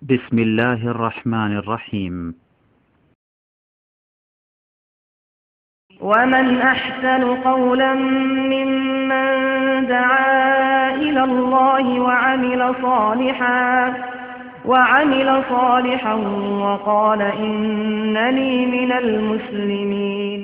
بسم الله الرحمن الرحيم. ومن أحسن قولا ممن دعا إلى الله وعمل صالحا وقال إنني من المسلمين.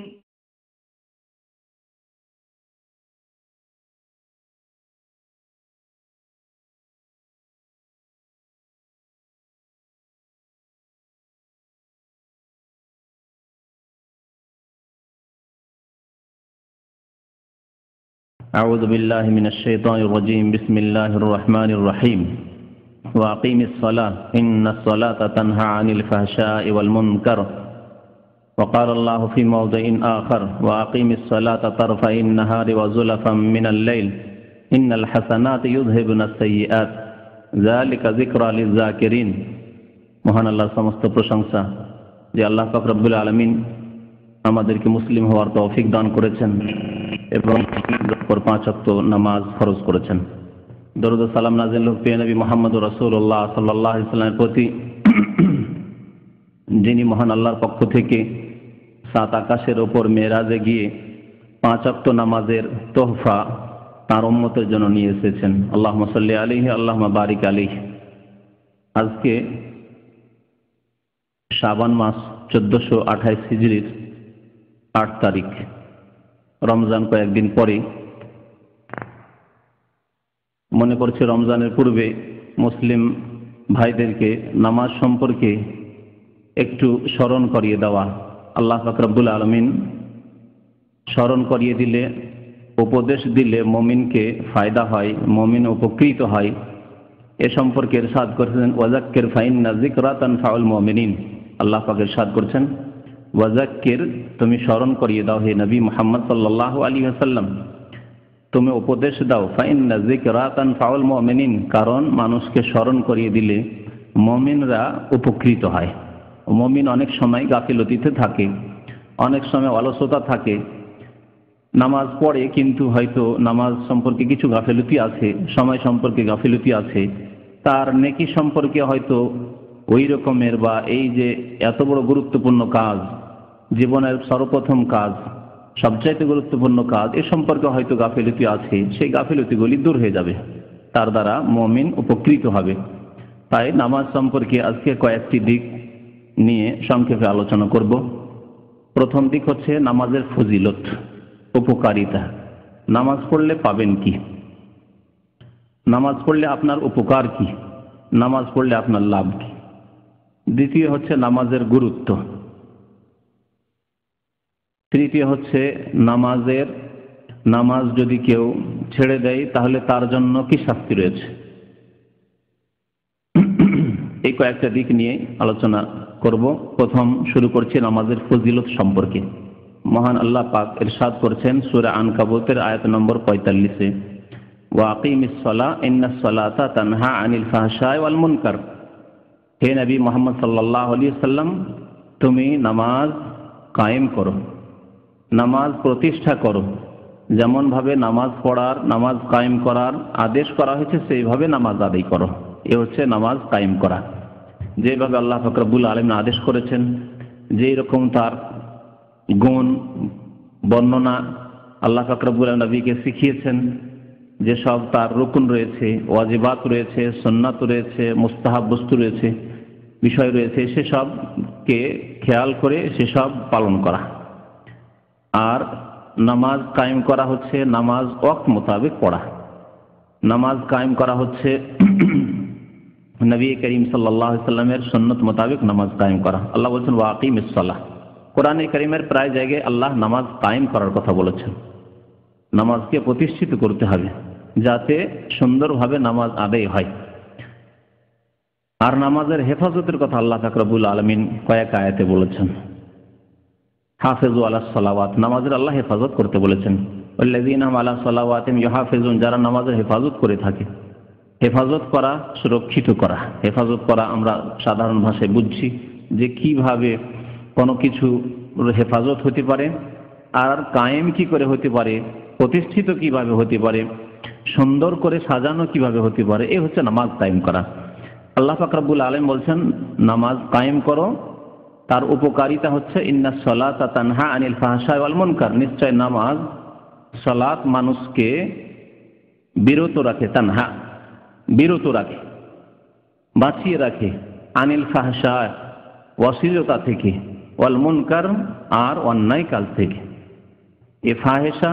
أعوذ بالله من الشيطان الرجيم. بسم الله الرحمن الرحيم. وأقيم الصلاة إن الصلاة تنهى عن الفحشاء والمنكر. وقال الله في موضع آخر وأقيم الصلاة طرفي النهار وزلفا من الليل إن الحسنات يذهبن السيئات ذلك ذكرى للذاكرين. মহান আল্লাহর সমস্ত প্রশংসা যে আল্লাহ পাক রব্বুল আলামিন আমাদেরকে মুসলিম হওয়ার তৌফিক দান করেছেন এবং 5 ওয়াক্ত নামাজ ফরজ করেছেন। দরুদ ও সালাম নাযিল হোক প্রিয় নবী মুহাম্মদ রাসূলুল্লাহ সাল্লাল্লাহু আলাইহি ওয়াসাল্লামের প্রতি, যিনি মহান আল্লাহর পক্ষ থেকে 7 আকাশের ওপর মেরাজে গিয়ে 5 ওয়াক্ত নামাজের তোহফা তার উম্মতের জন্য নিয়ে এসেছেন। আল্লাহুম্মা সাল্লি আলাইহি আল্লাহুম্মা বারিক আলাইহি। আজকে শাবান মাস 1428 হিজরির 8 তারিখ, রমজান কয়েকদিন পরে। মনে করছে রমজানের পূর্বে মুসলিম ভাইদেরকে নামাজ সম্পর্কে একটু স্মরণ করিয়ে দেওয়া। আল্লাহ পাক রব্বুল আলামিন স্মরণ করিয়ে দিলে, উপদেশ দিলে মুমিনকে ফায়দা হয়, মুমিন উপকৃত হয়। এ সম্পর্কে ইরশাদ করেছেন ওয়াযাক্কির ফাইন্না যিকরা তানফাউল মুমিনিন। আল্লাহ পাক ইরশাদ করেছেন ওয়াযাক্কির, তুমি স্মরণ করিয়ে দাও হে নবী মুহাম্মদ সাল্লাল্লাহু আলাইহি ওয়াসাল্লাম, তুমি উপদেশ দাও। ফাইন্না যিকরা তানফাউল মুমিনিন, কারণ মানুষকে স্মরণ করিয়ে দিলে মুমিনরা উপকৃত হয়। মুমিন অনেক সময় গাফিলতিতে থাকে, অনেক সময় অলসতা থাকে, নামাজ পড়ে কিন্তু হয়তো নামাজ সম্পর্কে কিছু গাফিলতি আছে, সময় সম্পর্কে গাফিলতি আছে, তার নেকি সম্পর্কে হয়তো ওই রকমের, বা এই যে এত বড় গুরুত্বপূর্ণ কাজ, জীবনের সর্বপ্রথম কাজ, সবচাইতে গুরুত্বপূর্ণ কাজ, এ সম্পর্কে হয়তো গাফিলতি আছে। সেই গাফিলতিগুলি দূর হয়ে যাবে, তার দ্বারা মুমিন উপকৃত হবে। তাই নামাজ সম্পর্কে আজকে কয়েকটি দিক নিয়ে সংক্ষেপে আলোচনা করব। প্রথম দিক হচ্ছে নামাজের ফজিলত, উপকারিতা। নামাজ পড়লে পাবেন কি? নামাজ পড়লে আপনার উপকার কি? নামাজ পড়লে আপনার লাভ কি? দ্বিতীয় হচ্ছে নামাজের গুরুত্ব। তৃতীয় হচ্ছে নামাজ যদি কেউ ছেড়ে দেয় তাহলে তার জন্য কি শাস্তি রয়েছে। এই কয়েকটা দিক নিয়ে আলোচনা করব। প্রথম শুরু করছি নামাজের ফজিলত সম্পর্কে। মহান আল্লাহ পাক ইরশাদ করেছেন সূরা আনকাবুতের আয়াত নম্বর 45-এ, ওয়া আকিমিস সালাহ ইন্নাস সালাতা তানহা আনিল ফাহশাই ওয়াল মুনকার। হে নবী মুহাম্মদ সাল্লাল্লাহু আলাইহি ওয়াসাল্লাম, তুমি নামাজ কায়েম করো, নামাজ প্রতিষ্ঠা করো। যেমন ভাবে নামাজ পড়ার, নামাজ কায়েম করার আদেশ করা হয়েছে, সেইভাবে নামাজ আদায় করো। এ হচ্ছে নামাজ কায়েম করা। যেভাবে আল্লাহ পাক রব্বুল আলামিন আদেশ করেছেন, যেই রকম তার গুণ বর্ণনা আল্লাহ পাক রব্বুল আলামিন নবীকে শিখিয়েছেন, যেসব তার রুকুন রয়েছে, ওয়াজিবাত রয়েছে, সুন্নাত রয়েছে, মুস্তাহাব বস্তু রয়েছে, বিষয় রয়েছে, সেসবকে খেয়াল করে সেসব পালন করা। আর নামাজ কায়েম করা হচ্ছে নামাজ ওয়াক্ত মোতাবেক পড়া। নামাজ কায়েম করা হচ্ছে নবী করিম সাল্লাল্লাহু আলাইহি ওয়াসাল্লামের সুন্নাত মোতাবেক নামাজ কায়েম করা। আল্লাহ বলছেন ওয়া আকিমিস সালাহ। কোরআনে কারিমের প্রায় জায়গায় আল্লাহ নামাজ কায়েম করার কথা বলেছেন। নামাজকে প্রতিষ্ঠিত করতে হবে যাতে সুন্দরভাবে নামাজ আদায় হয়। আর নামাজের হেফাজতের কথা আল্লাহ পাক রব্বুল আলামিন কয়েক আয়াতে বলেছেন। হাফিজু আলাস সালাওয়াত, নামাজের আল্লাহ হেফাজত করতে বলেছেন। ওয়াল্লাযীনা হুম আলা সালাওয়াতিহিম ইউহাফিজুন, যারা নামাজের হেফাজত করে থাকে। হেফাজত করা, সুরক্ষিত করা। হেফাজত করা আমরা সাধারণ ভাষায় বুঝছি যে কিভাবে কোনো কিছু হেফাজত হতে পারে, আর কায়েম কি করে হতে পারে, প্রতিষ্ঠিত কিভাবে হতে পারে, সুন্দর করে সাজানো কিভাবে হতে পারে। এ হচ্ছে নামাজ কায়েম করা। আল্লাহ পাক রব্বুল আলামিন বলছেন নামাজ কায়েম করো, তার উপকারিতা হচ্ছে ইন্নাস সালাতা তানহা আনিল ফাহশাই ওয়াল মুনকার, নিশ্চয় নামাজ সালাত মানুষকে বিরত রাখে, তানহা বিরত রাখে, বাঁচিয়ে রাখে, আনিল ফাহশা অশ্লীলতা থেকে, ওয়াল মুনকার আর অন্যায় কাজ থেকে। এ ফাহেসা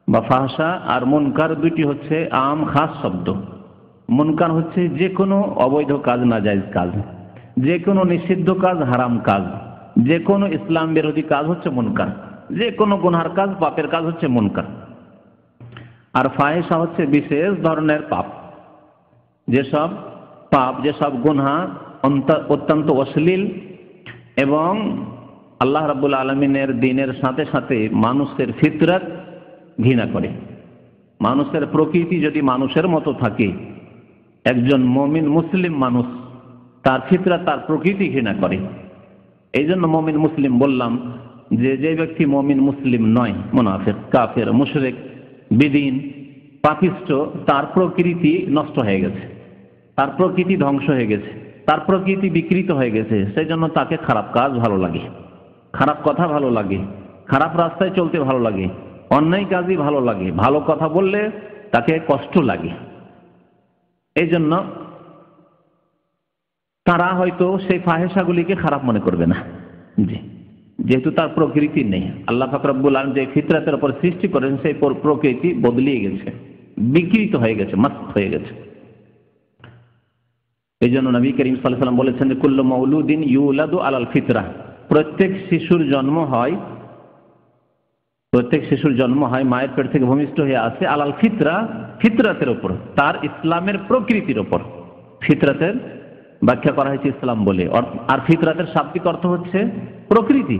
বা ফাহশা আর মুনকার দুটি হচ্ছে আম খাস শব্দ। মুনকার হচ্ছে যে কোনো অবৈধ কাজ, নাজায়েজ কাজ, যে কোনো নিষিদ্ধ কাজ, হারাম কাজ, যে কোনো ইসলাম বিরোধী কাজ হচ্ছে মুনকার, যে কোনো গুনহার কাজ, পাপের কাজ হচ্ছে মুনকার। আর ফাহেসা হচ্ছে বিশেষ ধরনের পাপ, যেসব পাপ, যেসব গুনহা অত্যন্ত অশ্লীল এবং আল্লাহ রাব্বুল আলামিনের দ্বীনের সাথে সাথে মানুষের ফিতরত ঘৃণা করে। মানুষের প্রকৃতি যদি মানুষের মতো থাকে, একজন মুমিন মুসলিম মানুষ তার ফিতরত, তার প্রকৃতি ঘৃণা করে। এই জন্য মুমিন মুসলিম বললাম, যে ব্যক্তি মুমিন মুসলিম নয়, মুনাফিক, কাফের, মুশরিক, বিদিন, পাপিষ্ঠ, তার প্রকৃতি নষ্ট হয়ে গেছে, তার প্রকৃতি ধ্বংস হয়ে গেছে, তার প্রকৃতি বিকৃত হয়ে গেছে। সেই জন্য তাকে খারাপ কাজ ভালো লাগে, খারাপ কথা ভালো লাগে, খারাপ রাস্তায় চলতে ভালো লাগে, অন্যায় কাজই ভালো লাগে, ভালো কথা বললে তাকে কষ্ট লাগে। এই জন্য তারা হয়তো সেই ফাহেসাগুলিকে খারাপ মনে করবে না, জি, যেহেতু তার প্রকৃতি নেই। আল্লাহ পাক রব্বুল আলামিন যে ফিতরাতের উপর সৃষ্টি করেন, সেই প্রকৃতি বদলিয়ে গেছে, বিকৃত হয়ে গেছে, মাস্ত হয়ে গেছে। এই জন্য নবী করিম সাল্লাল্লাহু আলাইহি ওয়াসাল্লাম বলেছেন যে কুল্লু মাউলুদিন ইউলাদু আলাল ফিতরা, প্রত্যেক শিশুর জন্ম হয় মায়ের পেট থেকে ভূমিষ্ঠ হয়ে আসে আলাল ফিতরা, ফিতরাতের উপর, তার ইসলামের প্রকৃতির উপর। ফিতরাতের ব্যাখ্যা করা হয়েছে ইসলাম বলে, আর ফিতরাতের শাব্দিক অর্থ হচ্ছে প্রকৃতি।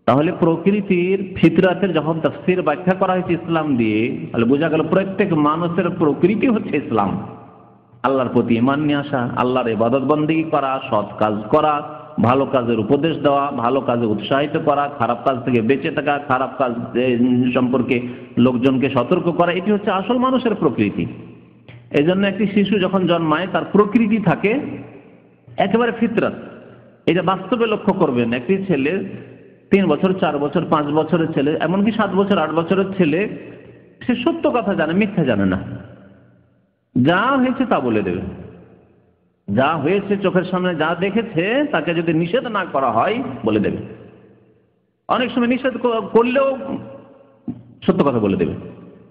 তাহলে প্রকৃতির ফিতরাতের যখন তাফসীর ব্যাখ্যা করা হয়েছে ইসলাম দিয়ে, তাহলে বোঝা গেল প্রত্যেক মানুষের প্রকৃতি হচ্ছে ইসলাম। আল্লাহর প্রতি ঈমান নিয়ে আসা, আল্লাহর ইবাদত বন্দেগী করা, সৎ কাজ করা, ভালো কাজের উপদেশ দেওয়া, ভালো কাজে উৎসাহিত করা, খারাপ কাজ থেকে বেঁচে থাকা, খারাপ কাজ সম্পর্কে লোকজনকে সতর্ক করা, এটি হচ্ছে আসল মানুষের প্রকৃতি। এই জন্য একটি শিশু যখন জন্মায় তার প্রকৃতি থাকে একেবারে ফিতরাত। এটা বাস্তবে লক্ষ্য করবেন, একটি ছেলে 3 বছর, 4 বছর, 5 বছরের ছেলে, এমনকি 7 বছর, 8 বছরের ছেলে, সে সত্য কথা জানে, মিথ্যা জানে না। যা হয়েছে তা বলে দেবে, যা হয়েছে চোখের সামনে যা দেখেছে তাকে যদি নিষেধ না করা হয় বলে দেবে। অনেক সময় নিষেধ করলেও সত্য কথা বলে দেবে,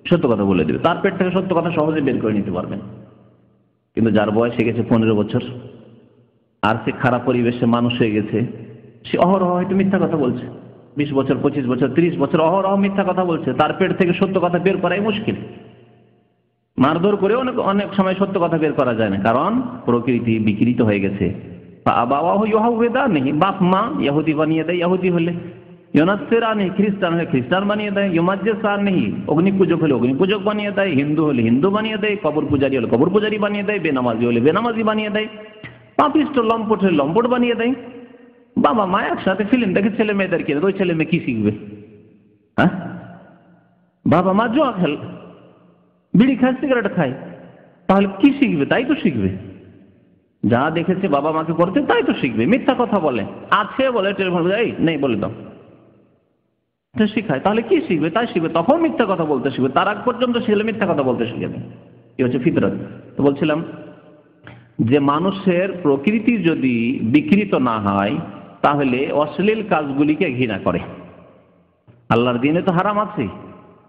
সত্য কথা বলে দেবে, তার পেট থেকে সত্য কথা সহজে বের করে নিতে পারবেন। কিন্তু যার বয়স হয়ে গেছে 15 বছর, আর সে খারাপ পরিবেশে মানুষ হয়ে গেছে, সে অহরহ হয়তো মিথ্যা কথা বলছে, 20 বছর, 25 বছর, 30 বছর অহরহ মিথ্যা কথা বলছে, তার পেট থেকে সত্য কথা বের করাই মুশকিল। মারধর করে অনেক সময় সত্য কথা বের করা যায় না, কারণ প্রকৃতি বিকৃত হয়ে গেছে। বাপ মা ইহুদি বানিয়ে দেয়, ইহুদি হলে, ইউনাসেরা নেই, খ্রিস্টান হলে খ্রিস্টান বানিয়ে দেয়, ইউমাজ্জেসার নেই, অগ্নি পূজক হলে অগ্নি পূজক বানিয়ে দেয়, হিন্দু হলে হিন্দু বানিয়ে দেয়, কবর পূজারী হলে কবর পূজারী বানিয়ে দেয়, বেনামাজি হলে বেনামাজি বানিয়ে দেয়, পাপিষ্ট লম্পট হলে লম্পট বানিয়ে দেয়। বাবা মা একসাথে ফিল্ম দেখে ছেলে মেয়েদেরকে, ওই ছেলে মেয়ে কি শিখবে? হ্যাঁ, বাবা মা জুয়া খেল, বিড়ি খায়, সিগারেট খায়, তাহলে কি শিখবে? তাই তো শিখবে, যা দেখেছে বাবা মাকে করতে তাই তো শিখবে। মিথ্যা কথা বলে, আছে বলে টেলিফোন, এই নেই বলে দাও, শিখায়, তাহলে কি শিখবে? তাই শিখবে, তখন মিথ্যা কথা বলতে শিখবে। তার আগ পর্যন্ত ছেলে মিথ্যা কথা বলতে শিখবে, কি হচ্ছে ফিতরত। তো বলছিলাম যে মানুষের প্রকৃতি যদি বিকৃত না হয় তাহলে অশ্লীল কাজগুলিকে ঘৃণা করে। আল্লাহর দ্বীনে তো হারাম আছে,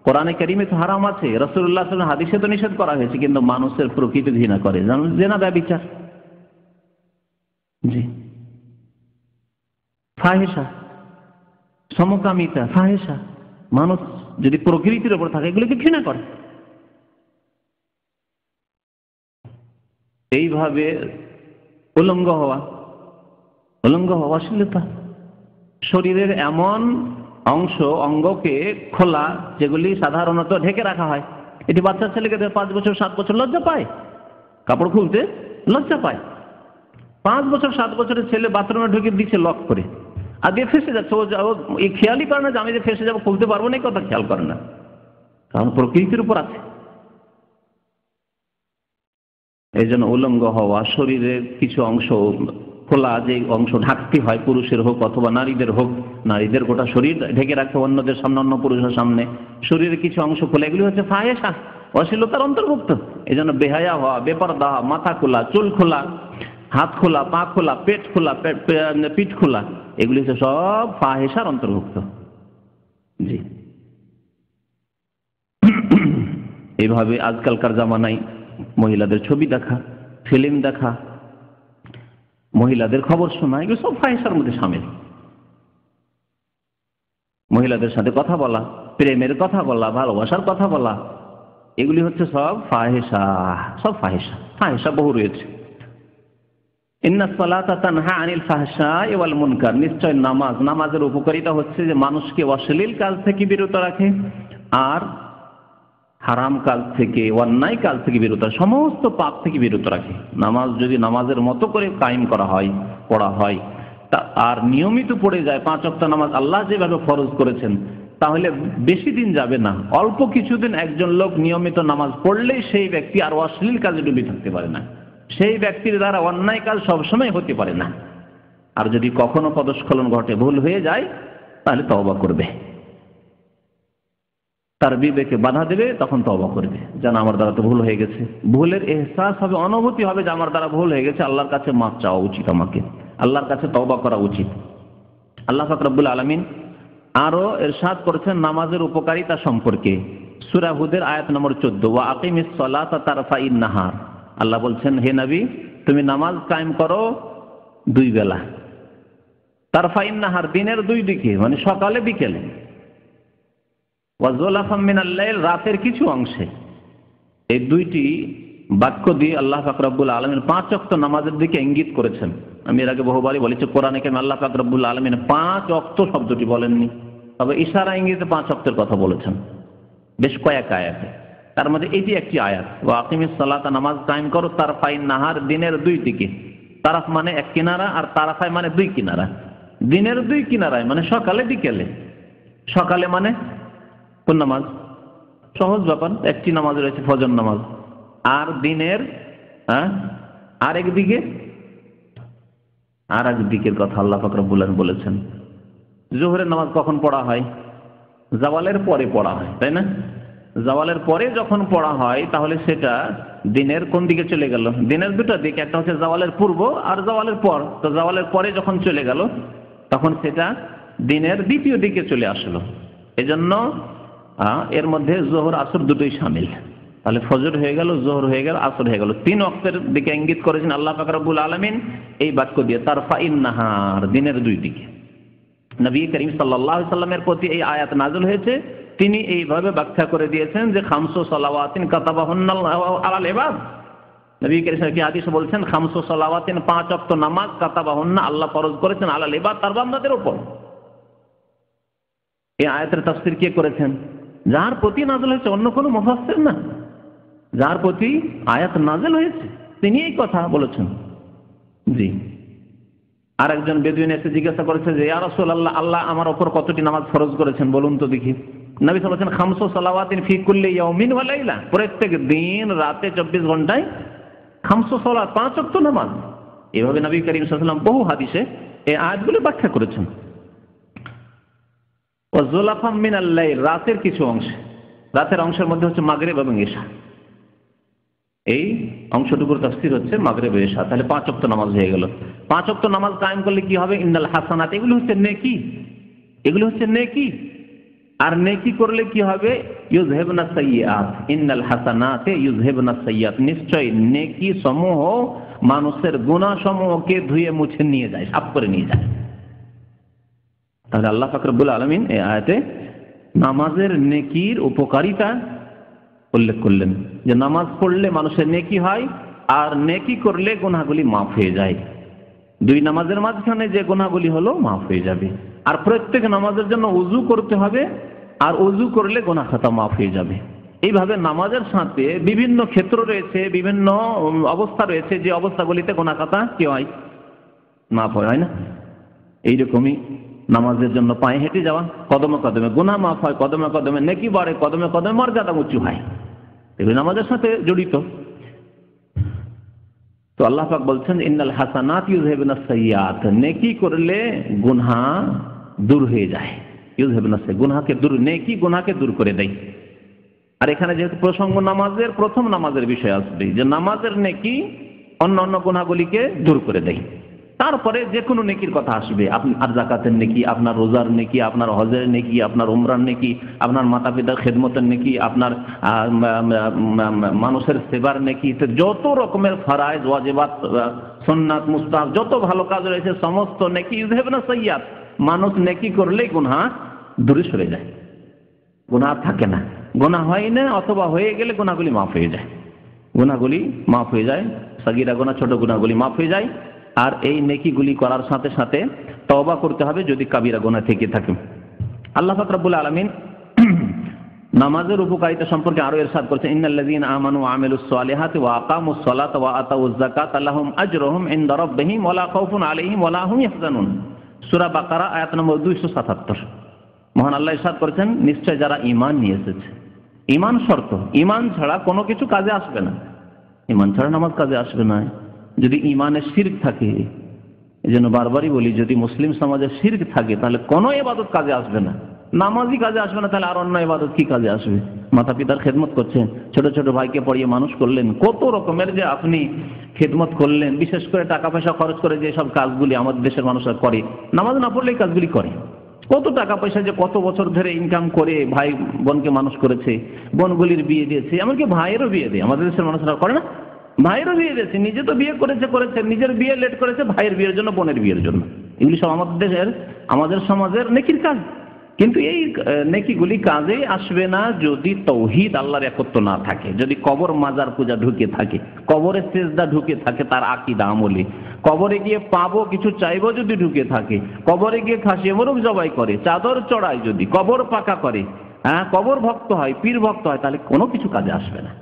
কোরআনে কারিমে তো হারাম আছে, রাসূলুল্লাহ সাল্লাল্লাহু আলাইহি ওয়াসাল্লাম হাদিসে তো নিষেধ করা হয়েছে, কিন্তু মানুষের প্রকৃতি ঘৃণা করে। যেমন জিনা, ব্যভিচার, জি, ফাহিশা, সমকামিতা, ফাহিশা, মানুষ যদি প্রকৃতির উপর থাকে এগুলোকে ঘৃণা করে। এইভাবে উলঙ্গ হওয়া, অশ্লীলতা, শরীরের এমন অংশ অঙ্গকে খোলা যেগুলি সাধারণত ঢেকে রাখা হয়। এটি বাচ্চা ছেলেকে 5 বছর 7 বছর লজ্জা পায়, কাপড় খুলতে লজ্জা পায়। 5 বছর 7 বছরের ছেলে বাথরুমে ঢুকে দিচ্ছে লক করে, আর দিয়ে ফেসে যাচ্ছে, ও এই খেয়ালই করে না যে আমি যে ফেসে যাবো, খুলতে পারবো না, এই কথা খেয়াল করে না, কারণ প্রকৃতির উপর আছে। এই জন্য উলঙ্গ হওয়া, শরীরের কিছু অংশ খোলা, যে অংশ ঢাকতে হয়, পুরুষের হোক অথবা নারীদের হোক, নারীদের গোটা শরীর ঢেকে রাখতে অন্যদের সামনে, অন্য পুরুষের সামনে শরীরের কিছু অংশ খোলা, এগুলি হচ্ছে ফাহেশা, অশ্লীলতার অন্তর্ভুক্ত। এই জন্য বেহায়া হওয়া, বেপরদা, মাথা খোলা, চুল খোলা, হাত খোলা, পা খোলা, পেট খোলা, পিঠ খোলা, এগুলি হচ্ছে সব ফাহেশার অন্তর্ভুক্ত। জি, এইভাবে আজকালকার জামানায় মহিলাদের ছবি দেখা, ফিল্ম দেখা, মহিলাদের খবর শোনা, এগুলো সব ফাহেশার মধ্যে শামিল। মহিলাদের সাথে কথা বলা, প্রেমের কথা বলা, ভালোবাসার কথা বলা, এগুলি হচ্ছে সব ফাহেশা, সব ফাহেশা। ফাহেশা বহু রয়েছে। ইন্নাস সালাতা তানহা আনিল ফাহশাই ওয়াল মুনকার, নিশ্চয় নামাজ, নামাজের উপকারিতা হচ্ছে যে মানুষকে অশ্লীল কাজ থেকে বিরত রাখে আর হারাম কাজ থেকে, অন্যায় কাজ থেকে বিরত, সমস্ত পাপ থেকে বিরত রাখে। নামাজ যদি নামাজের মতো করে কায়েম করা হয়, পড়া হয়, তা আর নিয়মিত পড়ে যায়, 5 ওয়াক্ত নামাজ আল্লাহ যেভাবে ফরজ করেছেন, তাহলে বেশি দিন যাবে না, অল্প কিছুদিন একজন লোক নিয়মিত নামাজ পড়লেই সেই ব্যক্তি আর অশ্লীল কাজে ডুবে থাকতে পারে না, সেই ব্যক্তির দ্বারা অন্যায় কাজ সবসময় হতে পারে না। আর যদি কখনো পদস্খলন ঘটে, ভুল হয়ে যায়, তাহলে তওবা করবে, তার বিবেকে বাধা দেবে, তখন তওবা করবে, যেন আমার দ্বারা তো ভুল হয়ে গেছে। ভুলের এহসাস হবে, অনুভূতি হবে যে আমার দ্বারা ভুল হয়ে গেছে, আল্লাহর কাছে মাফ চাওয়া উচিত, আমাকে আল্লাহর কাছে তওবা করা উচিত। আল্লাহ পাক রব্বুল আলামিন আরো ইরশাদ করেছেন নামাজের উপকারিতা সম্পর্কে, সূরা হুদের আয়াত নম্বর 14, ওয়া আকিমিস সালাতা তারফাইন নাহার। আল্লাহ বলছেন, হে নবী, তুমি নামাজ কায়েম করো 2 বেলা, তারফাইন নাহার, দিনের 2 দিকে, মানে সকালে বিকেলে, ওয়া যুলাফাম মিনাল লাইল, রাতের কিছু অংশে। এই 2টি বাক্য দিয়ে আল্লাহ পাক রব্বুল আলামিন 5 ওয়াক্ত নামাজের দিকে ইঙ্গিত করেছেন। আমি এর আগে বহুবারই বলেছি, কোরআনে কারিমে আল্লাহ পাক রব্বুল আলামিন 5 ওয়াক্ত শব্দটি বলেননি, তবে ইশারা ইঙ্গিতে 5 ওয়াক্তের কথা বলেছেন বেশ কয়েক আয়াতে। তার মধ্যে এটি একটি আয়াত, ওয়া আকিমিস সালাতা, নামাজ কায়েম করো, তারফাইন নাহার, দিনের 2 দিকে। তারাফ মানে এক কিনারা, আর তারাফাই মানে 2 কিনারা। দিনের 2 কিনারায় মানে সকালে বিকেলে। সকালে মানে কোন নামাজ? সহজ ব্যাপার, একটি নামাজ রয়েছে ফজর নামাজ। আর দিনের আরেক দিকের কথা আল্লাহ পাক রব্বুল আলামিন বলেছেন। জোহরের নামাজ কখন পড়া হয়? জাওয়ালের পরে পড়া হয়, তাই না? জাওয়ালের পরে যখন পড়া হয়, তাহলে সেটা দিনের কোন দিকে চলে গেল? দিনের 2টা দিক, একটা হচ্ছে জাওয়ালের পূর্ব আর জাওয়ালের পর। তো জাওয়ালের পরে যখন চলে গেল, তখন সেটা দিনের 2য় দিকে চলে আসলো। এজন্য এর মধ্যে জোহর আসর দুটোই শামিল। তাহলে ফজর হয়ে গেল, জোহর হয়ে গেল, আসর হয়ে গেল। 3 ওয়াক্তের দিকে ইঙ্গিত করেছেন আল্লাহ পাক রব্বুল আলামিন এই বাক্য দিয়ে, তারফাইন নাহার, দিনের 2 দিকে। নবী করিম সাল্লাল্লাহু আলাইহি সাল্লামের প্রতি এই আয়াত নাযিল হয়েছে, তিনি এইভাবে ব্যাখ্যা করে দিয়েছেন যে খামসু সালাওয়াতিন কাতাবাহুন্নাল্লাহু আলাল ইবাদ। নবী করিম কি হাদিসে বলছেন, খামসু সালাওয়াতিন, 5 ওয়াক্ত নামাজ, কাতাবাহুন্না, আল্লাহ ফরজ করেছেন, আলাল ইবাদ, তার বান্দাদের উপর। এই আয়াতের তাফসীর কে করেছেন? যার প্রতি নাযিল হয়েছে, অন্য কোনো মুফাসসির না, যার প্রতি আয়াত নাযিল হয়েছে তিনি এই কথা বলেছেন। জি। আর একজন বেদুইন এসে জিজ্ঞাসা করেছে যে, ইয়া রাসূলুল্লাহ, আল্লাহ আমার উপর কতটি নামাজ ফরজ করেছেন বলুন তো দেখি। নবী সাল্লাল্লাহু আলাইহি ওয়াসাল্লাম খামসু সালাওয়াতিন ফি কুল্লি ইয়াউমিন ওয়া লাইলা, প্রত্যেক দিন রাতে 24 ঘন্টায় খামসু সালাত, 5 ওয়াক্ত নামাজ। এভাবে নবী করিম সাল্লাল্লাহু আলাইহি ওয়াসাল্লাম বহু হাদিসে এই আয়াতগুলো ব্যাখ্যা করেছেন। ওয়া যুলাফাম মিনাল লাইল, রাতের কিছু অংশ, রাতের অংশের মধ্যে হচ্ছে মাগরিব এবং ইশা। এই অংশটুকুর তাফসীর হচ্ছে মাগরিব এবং ইশা। তাহলে 5 ওয়াক্ত নামাজ হয়ে গেল। 5 ওয়াক্ত নামাজ কায়েম করলে কি হবে? ইন্নাল হাসানাত, এগুলো হচ্ছে নেকি, এগুলো হচ্ছে নেকি। আর নেকি করলে কি হবে? ইউযহিবনা সাইয়্যাত, ইন্নাল হাসানাতে ইউযহিবনা সাইয়্যাত, নিশ্চয় নেকি সমূহ মানুষের গুনাহ সমূহকে ধুয়ে মুছে নিয়ে যায়, সাফ করে নিয়ে যায়। তাহলে আল্লাহ পাক রব্বুল আলামিন এই আয়াতে নামাজের নেকির উপকারিতা উল্লেখ করলেন, যে নামাজ পড়লে মানুষের নেকি হয় আর নেকি করলে গুনাহগুলি মাফ হয়ে যায়। 2 নামাজের মাঝখানে যে গুনাহগুলি হলো মাফ হয়ে যাবে। আর প্রত্যেক নামাজের জন্য ওযু করতে হবে, আর ওযু করলে গুনাহ খাতা মাফ হয়ে যাবে। এইভাবে নামাজের সাথে বিভিন্ন ক্ষেত্র রয়েছে, বিভিন্ন অবস্থা রয়েছে, যে অবস্থাগুলিতে গুনাহ খাতা কি হয়? মাফ হয় না? এইরকমই নামাজের জন্য পায়ে হেঁটে যাওয়া, কদমে কদমে গুনাহ মাফ হয়, কদমে কদমে নেকি বাড়ে, কদমে কদমে মর্যাদা উঁচু হয়। এগুলো নামাজের সাথে জড়িত। তো আল্লাহ পাক বলছেন ইন্নাল হাসানাত ইউযহিবুনাস সাইয়্যাত, নেকি করলে গুনাহ দূর হয়ে যায়। ইউযহিবুনাস সাইয়্যাত, গুনাহকে দূর, নেকি গুনাহকে দূর করে দেয়। আর এখানে যেহেতু প্রসঙ্গ নামাজের, প্রথম নামাজের বিষয় আসবে যে নামাজের নেকি অন্য অন্য গুনাহগুলিকে দূর করে দেয়। তারপরে যে কোনো নেকির কথা আসবে, আপনার জাকাতের নেকি, আপনার রোজার নেকি, আপনার হজের নেকি, আপনার উমরার নেকি, আপনার মাতা পিতার খেদমতের নেকি, আপনার মানুষের সেবার নেকি, যত রকমের ফরজ ওয়াজিবাত সুন্নাত মুস্তাহাব যত ভালো কাজ রয়েছে সমস্ত নেকি ইউযহিবুনাস সাইয়্যাত। মানুষ নেকি করলেই গুনাহ দূরে সরে যায়, গুনাহ থাকে না, গুনাহ হয় না, অথবা হয়ে গেলে গুনাহগুলি মাফ হয়ে যায়, গুনাহগুলি মাফ হয়ে যায়, সাগীরা গুনাহ ছোট গুনাহগুলি মাফ হয়ে যায়। আর এই নেকিগুলি করার সাথে সাথে তওবা করতে হবে যদি কাবিরা গুনাহ থেকে থাকে। আল্লাহ পাক রব্বুল আলামিন নামাজের উপকারিতা সম্পর্কে আরো ইরশাদ করেছেন, ইন্নাল্লাযীনা আমানু ওয়া আমিলুস সালিহাতি ওয়া আকামুস সালাতা ওয়া আতাউয যাকাতা লাহুম আজরুহুম ইনদা রাব্বিহিম ওয়া লা খাউফুন আলাইহিম ওয়া লা হুম ইয়াহজানুন। সূরা বাকারা আয়াত নম্বর 277। মহান আল্লাহ ইরশাদ করেছেন, নিশ্চয় যারা ঈমান নিয়ে এসেছে, ঈমান শর্ত, ঈমান ছাড়া কোনো কিছু কাজে আসবে না, ঈমান ছাড়া নামাজ কাজে আসবে না। যদি ঈমানে শিরক থাকে, এজন্য বারবারই বলি, যদি মুসলিম সমাজে শিরক থাকে তাহলে কোনো ইবাদত কাজে আসবে না, নামাজই কাজে আসবে না, তাহলে আর অন্য ইবাদত কি কাজে আসবে? মাতা পিতার খেদমত করছেন, ছোট ছোট ভাইকে পড়িয়ে মানুষ করলেন, কত রকমের যে আপনি খেদমত করলেন, বিশেষ করে টাকা পয়সা খরচ করে যে সব কাজগুলি আমাদের দেশের মানুষরা করে, নামাজ না পড়লে এই কাজগুলি করে। কত টাকা পয়সা যে কত বছর ধরে ইনকাম করে ভাই বোনকে মানুষ করেছে, বোনগুলির বিয়ে দিয়েছে, এমনকি ভাইয়েরও বিয়ে দেয় আমাদের দেশের মানুষরা করে না? ভাইয়েরও বিয়ে দিয়েছে, নিজে তো বিয়ে করেছে, নিজের বিয়ে লেট করেছে, ভাইয়ের বিয়ের জন্য, বোনের বিয়ের জন্য। এগুলি সব আমাদের দেশের, আমাদের সমাজের নেকির কাজ। কিন্তু এই নেকিগুলি কাজে আসবে না যদি তৌহিদ, আল্লাহর একত্ব না থাকে, যদি কবর মাজার পূজা ঢুকে থাকে, কবরের সেজদা ঢুকে থাকে তার আকীদা আমলে, কবরে গিয়ে পাবো কিছু চাইবো যদি ঢুকে থাকে, কবরে গিয়ে খাসি মোরগ জবাই করে, চাদর চড়ায়, যদি কবর পাকা করে, হ্যাঁ কবর ভক্ত হয়, পীর ভক্ত হয়, তাহলে কোনো কিছু কাজে আসবে না।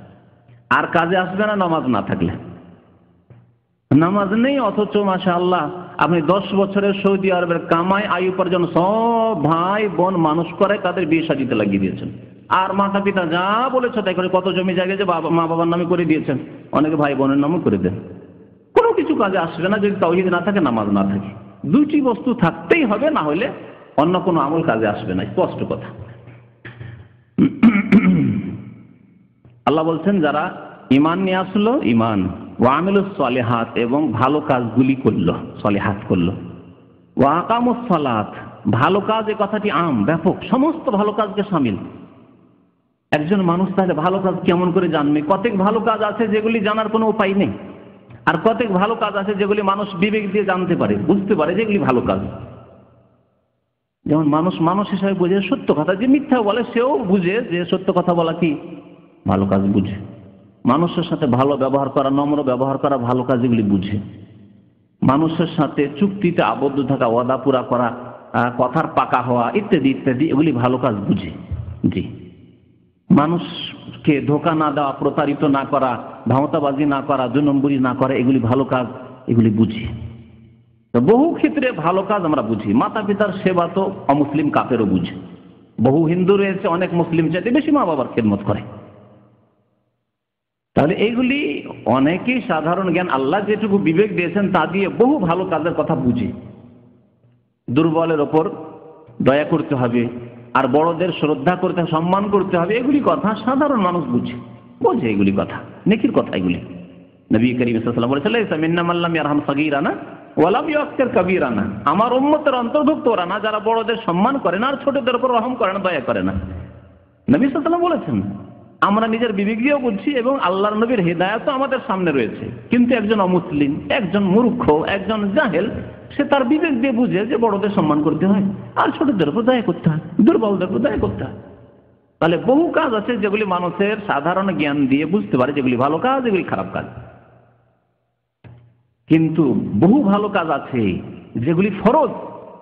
আর কাজে আসবে না নামাজ না থাকলে। নামাজ নেই অথচ মাশাআল্লাহ আপনি 10 বছরের সৌদি আরবের কামাই আয় উপার্জন সব ভাই বোন মানুষ করে তাদের বিয়ে সাজিতে লাগিয়ে দিয়েছেন, আর মাতা পিতা যা বলেছে তাই করে, কত জমি জায়গা যে মা বাবার নামে করে দিয়েছেন, অনেকে ভাই বোনের নামও করে দেন। কোনো কিছু কাজে আসবে না যদি তাওহীদ না থাকে, নামাজ না থাকে। দুইটি বস্তু থাকতেই হবে, না হলে অন্য কোনো আমল কাজে আসবে না, স্পষ্ট কথা। আল্লাহ বলছেন যারা ঈমান নিয়ে আসলো, ঈমান ওয়া আমিলুস সালিহাত, এবং ভালো কাজগুলি করলো, সালিহাত করলো, ওয়া আকামুস সালাত, ভালো কাজ, এই কথাটি আম, ব্যাপক, সমস্ত ভালো কাজকে শামিল। একজন মানুষ তাহলে ভালো কাজ কেমন করে জানবে? কতক ভালো কাজ আছে যেগুলি জানার কোনো উপায় নেই, আর কতক ভালো কাজ আছে যেগুলি মানুষ বিবেক দিয়ে জানতে পারে, বুঝতে পারে যেগুলি ভালো কাজ। যেমন মানুষ হিসাবে বুঝে সত্য কথা, যে মিথ্যা বলে সেও বুঝে যে সত্য কথা বলা কি ভালো কাজ, বুঝে। মানুষের সাথে ভালো ব্যবহার করা, নম্র ব্যবহার করা ভালো কাজ, এগুলি বুঝে। মানুষের সাথে চুক্তিতে আবদ্ধ থাকা, ওয়াদা পুরা করা, কথার পাকা হওয়া ইত্যাদি ইত্যাদি, এগুলি ভালো কাজ বুঝে। জি, মানুষকে ধোকা না দেওয়া, প্রতারিত না করা, ভাওতাবাজি না করা, 2 নম্বরি না করা, এগুলি ভালো কাজ, এগুলি বুঝি। তো বহু ক্ষেত্রে ভালো কাজ আমরা বুঝি। মাতা পিতার সেবা তো অমুসলিম কাফেরও বুঝে। বহু হিন্দু রয়েছে অনেক মুসলিম চাইতে বেশি মা বাবার খেদমত করে। তাহলে এইগুলি অনেকেই সাধারণ জ্ঞান, আল্লাহ যেটুকু বিবেক দিয়েছেন তা দিয়ে বহু ভালো কাজের কথা বুঝি। দুর্বলের ওপর দয়া করতে হবে, আর বড়দের শ্রদ্ধা করতে, সম্মান করতে হবে, এগুলি কথা সাধারণ মানুষ বোঝে এগুলি কথা, নেকির কথা এগুলি। নবী করিম সাল্লাল্লাহু আলাইহি ওয়াসাল্লাম বলেছেন, লাইসা মিন্না মান লাম ইয়ারহাম সাগীরানা ওয়া লাম ইউক্কির কাবীরানা, আমার উম্মতের অন্তর্ভুক্ত ওরা না যারা বড়দের সম্মান করে না আর ছোটদের উপর রহম করে না, দয়া করে না। নবী সাল্লাল্লাহু আলাইহি ওয়াসাল্লাম বলেছেন। আমরা নিজের বিবেক দিয়েও বুঝছি এবং আল্লাহর নবীর হিদায়াতও আমাদের সামনে রয়েছে। কিন্তু একজন অমুসলিম, একজন মূর্খ, একজন জাহেল, সে তার বিবেক দিয়ে বুঝে যে বড়দের সম্মান করতে হয় আর ছোটদের উপর দয়া করতে হয়, দুর্বলদের উপর দয়া করতে হয়। তাহলে বহু কাজ আছে যেগুলি মানুষের সাধারণ জ্ঞান দিয়ে বুঝতে পারে যেগুলি ভালো কাজ, এগুলি খারাপ কাজ। কিন্তু বহু ভালো কাজ আছে যেগুলি ফরজ,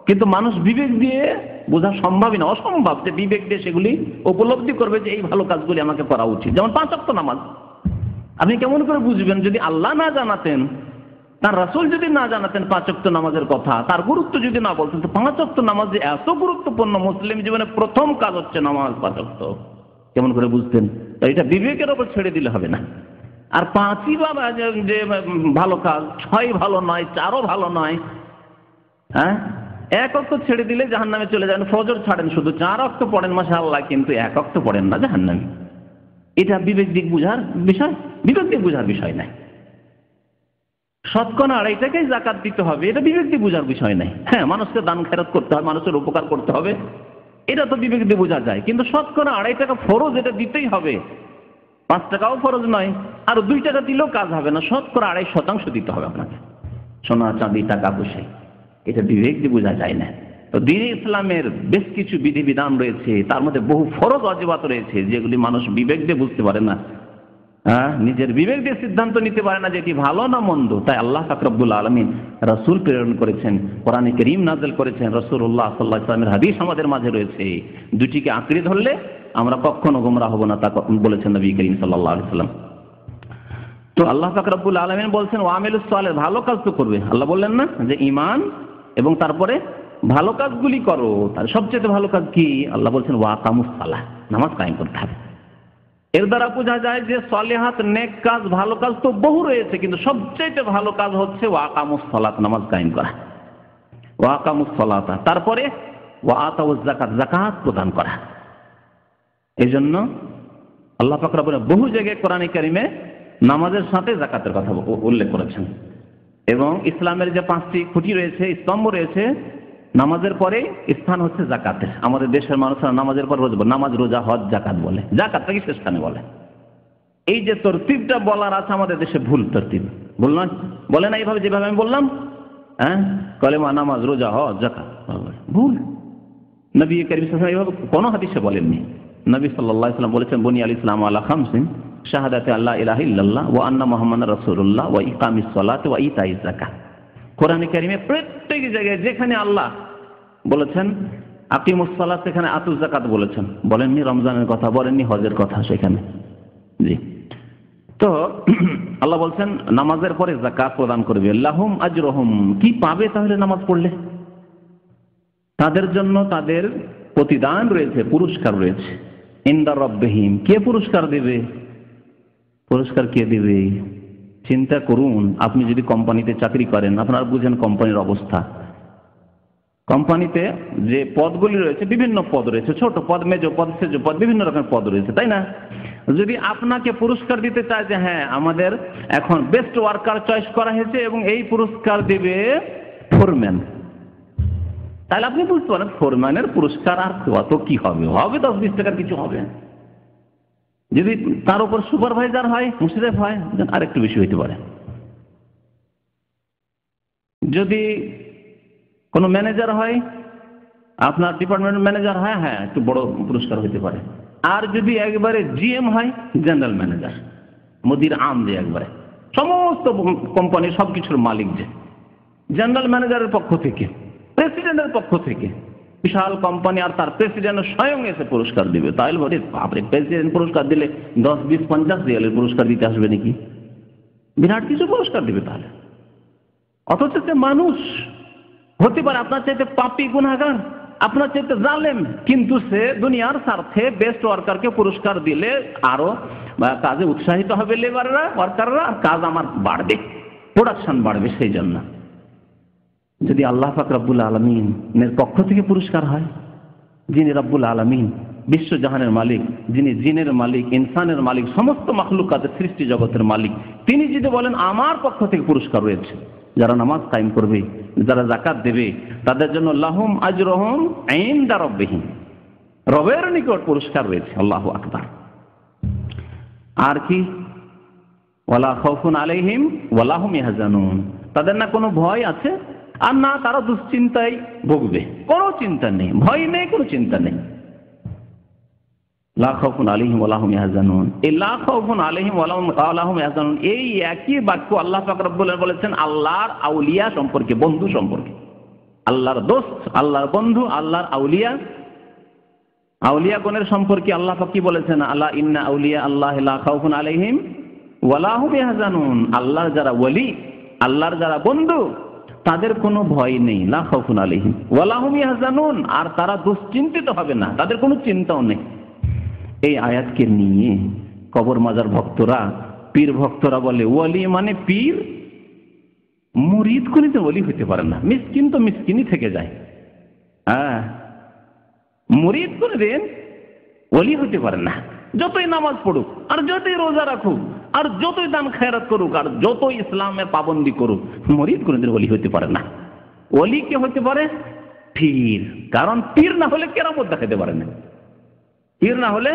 কিন্তু মানুষ বিবেক দিয়ে বোঝা সম্ভবই না, অসম্ভব যে বিবেক দিয়ে সেগুলি উপলব্ধি করবে যে এই ভালো কাজগুলি আমাকে করা উচিত। যেমন 5 ওয়াক্ত নামাজ, আপনি কেমন করে বুঝবেন যদি আল্লাহ না জানাতেন, তার রাসূল যদি না জানাতেন 5 ওয়াক্ত নামাজের কথা, তার গুরুত্ব যদি না বলতেন, তো 5 ওয়াক্ত নামাজ যে এত গুরুত্বপূর্ণ, মুসলিম জীবনে প্রথম কাজ হচ্ছে নামাজ 5 ওয়াক্ত, কেমন করে বুঝতেন? এটা বিবেকের উপর ছেড়ে দিলে হবে না। আর 5ই বা যে ভালো কাজ, 6 ভালো নয়, 4ও ভালো নয়। হ্যাঁ, 1 ওয়াক্ত ছেড়ে দিলে জাহান্নামে চলে যান। ফজর ছাড়েন, শুধু 4 ওয়াক্ত পড়েন মাশাআল্লাহ, কিন্তু 1 ওয়াক্ত পড়েন না, জাহান্নামী। এটা বিবেক দিক বুঝার বিষয়? বিবেক দিক বুঝার বিষয় নাই। শতকরা 2.5 টাকায় যাকাত দিতে হবে, এটা বিবেক দিয়ে বোঝার বিষয় নাই। হ্যাঁ, মানুষকে দান খেরাত করতে হবে, মানুষের উপকার করতে হবে, এটা তো বিবেক দিয়ে বোঝা যায়। কিন্তু শতকরা 2.5 টাকা ফরজ, এটা দিতেই হবে। 5 টাকাও ফরজ নয়, আর 2 টাকা দিলেও কাজ হবে না, শতকরা 2.5% দিতে হবে আপনাকে, সোনা চাঁদি টাকা পয়সা। এটা বিবেক দিয়ে বোঝা যায় না। তো দ্বীন-ই ইসলামের বেশ কিছু বিধিবিধান রয়েছে, তার মধ্যে বহু ফরজ ওয়াজিবাত রয়েছে, যেগুলি মানুষ বিবেক দিয়ে বুঝতে পারে না। নিজের বিবেক দিয়ে সিদ্ধান্ত নিতে পারে না যে এটি ভালো না মন্দ। তাই আল্লাহ পাক রব্বুল আলামিন রাসূল প্রেরণ করেছেন, কোরআনে কারীম নাযিল করেছেন, রাসূলুল্লাহ সাল্লাল্লাহু আলাইহি ওয়াসাল্লামের হাদিস আমাদের মাঝে রয়েছে। দুটিকে আঁকড়ে ধরলে আমরা কখনো গোমরা হব না, তা বলেছেন নবী করিম সাল্লাল্লাহু আলাইহি ওয়াসাল্লাম। তো আল্লাহ পাক রব্বুল আলামিন বলছেন ওয়া আমিলুস সালিহ, ভালো কাজ তো করবে। আল্লাহ বললেন না যে ঈমান এবং তারপরে ভালো কাজগুলি করো। তার সবচেয়ে ভালো কাজ কি? আল্লাহ বলছেন ওয়া আকামুস সালাহ, নামাজ কায়েম করতে হবে। এর দ্বারা বোঝা যায় যে সলিহাত, নেক কাজ, ভালো কাজ তো বহু রয়েছে, কিন্তু সবচেয়ে ভালো কাজ হচ্ছে ওয়া আকামুস সালাত, নামাজ কায়েম করা। ওয়া আকামুস সালাতা, তারপরে ওয়া আতাউজ যাকাত, যাকাত প্রদান করা। এই জন্য আল্লাহ পাক রব্বুল বহু জায়গায় কোরআনে কারিমে নামাজের সাথে যাকাতের কথা উল্লেখ করেছেন। এবং ইসলামের যে 5টি খুঁটি রয়েছে, স্তম্ভ রয়েছে, নামাজের পরে স্থান হচ্ছে যাকাতের। আমাদের দেশের মানুষরা নামাজের পর নামাজ, রোজা, হজ, যাকাত বলে, যাকাতটাকে শেষ স্থানে বলে। এই যে তরতিবটা বলার আছে আমাদের দেশে, ভুল তরতিব, ভুল নয়, বলে না এইভাবে যেভাবে আমি বললাম। হ্যাঁ, কলেমা, নামাজ, রোজা, হজ, যাকাত, ভুল। নবী করিম সাল্লাল্লাহু আলাইহি ওয়াসাল্লাম এইভাবে কোনো হাদিসে বলেননি। নবী সাল্লাল্লাহু আলাইহি ওয়াসাল্লাম বলেছেন বুনিয়াল ইসলামু আলা খামসিন, শাহাদাতে আল্লা ইলাহা ইল্লাল্লাহ ওয়া আন্না মুহাম্মাদার রাসূলুল্লাহ ওয়া ইকামিস সালাতি ওয়া ইতাইজ যাকাত। কোরআনে কারিমে প্রত্যেক জায়গায় যেখানে আল্লাহ বলেছেন আকিমুস সালাত, সেখানে আতুজ যাকাত বলেছেন। বলেননি রমজানের কথা, বলেননি হজের কথা সেখানে। জি, তো আল্লাহ বলছেন নামাজের পরে যাকাত প্রদান করবে। লাহুম আজরুহুম, কি পাবে তাহলে নামাজ পড়লে? তাদের জন্য তাদের প্রতিদান রয়েছে, পুরস্কার রয়েছে। ইনদা রাব্বিহিম, কে পুরস্কার দেবে? পুরস্কার কে দেবে? চিন্তা করুন, আপনি যদি কোম্পানিতে চাকরি করেন, আপনারা বুঝেন কোম্পানির অবস্থা। কোম্পানিতে যে পদগুলি রয়েছে, বিভিন্ন পদ রয়েছে, ছোট পদ, মেজ পদ, সেজ পদ, বিভিন্ন রকমের পদ রয়েছে, তাই না? যদি আপনাকে পুরস্কার দিতে চায় যে হ্যাঁ আমাদের এখন বেস্ট ওয়ার্কার চয়েস করা হয়েছে এবং এই পুরস্কার দেবে ফোরম্যান, তাহলে আপনি বুঝতে পারেন ফোরম্যানের পুরস্কার আর কত কি হবে, হবে 10-20 টাকার কিছু হবে। যদি তার উপর সুপারভাইজার হয়, মুশরিফ হয়, আরেকটু বেশি হইতে পারে। যদি কোনো ম্যানেজার হয়, আপনার ডিপার্টমেন্ট ম্যানেজার হয়, হ্যাঁ একটু বড় পুরস্কার হইতে পারে। আর যদি একবারে জিএম হয়, জেনারেল ম্যানেজার, মুদির আম, যে একবারে সমস্ত কোম্পানির সবকিছুর মালিক, যে জেনারেল ম্যানেজারের পক্ষ থেকে, প্রেসিডেন্টের পক্ষ থেকে, বিশাল কোম্পানি আর তার প্রেসিডেন্ট স্বয়ং এসে পুরস্কার দিবে, তাহলে বলে বাপরে, প্রেসিডেন্ট পুরস্কার দিলে 10, 20, 50 রিয়ালের পুরস্কার দিতে আসবে নাকি? বিরাট কিছু পুরস্কার দিবে তাহলে। অথচ সে মানুষ হতে পারে আপনার চাইতে পাপী, গুনাহগার, আপনার চাইতে জালেম, কিন্তু সে দুনিয়ার স্বার্থে বেস্ট ওয়ার্কারকে পুরস্কার দিলে আরো কাজে উৎসাহিত হবে লেবাররা, ওয়ার্কাররা, আর কাজ আমার বাড়বে, প্রোডাকশন বাড়বে। সেই জন্য যদি আল্লাহ পাক রব্বুল আলামিনের পক্ষ থেকে পুরস্কার হয়, যিনি রব্বুল আলামিন, বিশ্বজাহানের মালিক, যিনি জিনের মালিক, ইনসানের মালিক, সমস্ত মাখলুকাতের সৃষ্টি জগতের মালিক, তিনি যদি বলেন আমার পক্ষ থেকে পুরস্কার রয়েছে, যারা নামাজ কায়েম করবে, যারা যাকাত দেবে, তাদের জন্য লাহুম আজরুহুম ইনদা রাব্বিহিম, রবের নিকট পুরস্কার রয়েছে। আল্লাহু আকবার। আর কি? ওয়ালা খাউফুন আলাইহিম ওয়ালা হুম ইয়াহজানুন, তাদের না কোনো ভয় আছে আর না তারা দুশ্চিন্তায় ভুগবে। কোনো চিন্তা নেই, ভয় নেই, কোনো চিন্তা নেই। লা খাউফুন আলাইহিম ওয়ালা হুম ইয়াহজানুন, এই লা খাউফুন আলাইহিম ওয়ালা হুম ইয়াহজানুন, এই একই বাক্য আল্লাহ পাক রব্বুল আলামিন বলেছেন আল্লাহর আউলিয়া সম্পর্কে, বন্ধু সম্পর্কে। আল্লাহর দোস্ত, আল্লাহর বন্ধু, আল্লাহর আউলিয়া, আউলিয়াগণের সম্পর্কে আল্লাহ পাক কি বলেছেন? আলা ইন্না আউলিয়া আল্লাহ লা খাউফুন আলাইহিম ওয়ালা হুম ইয়াহজানুন, আল্লাহর যারা ওয়ালি, আল্লাহর যারা বন্ধু, তাদের কোনো ভয় নেই। লা খাউফুন আলাইহিম ওয়ালা হুম ইয়াহজানুন, আর তারা দুশ্চিন্তিত হবে না, তাদের কোনো চিন্তাও নেই। এই আয়াতকে নিয়ে কবর মাজার ভক্তরা পীর ভক্তরা বলে ওয়ালি মানে পীর, মুরিদ কোনদিন ওলি হতে পারে না, মিসকিন তো মিসকিনই থেকে যায়। হ্যাঁ, মুরিদ কোনদিন ওলি হতে পারে না, যতই নামাজ পড়ুক আর যতই রোজা রাখুক আর যতই দান খায়রাত করুক আর যতই ইসলামের পাবন্দি করুক, মুরিদ কোনদিন ওলি হতে পারে না। ওলি কে হতে পারে? পীর। কারণ পীর না হলে কেরামত দেখাতে পারে না, পীর না হলে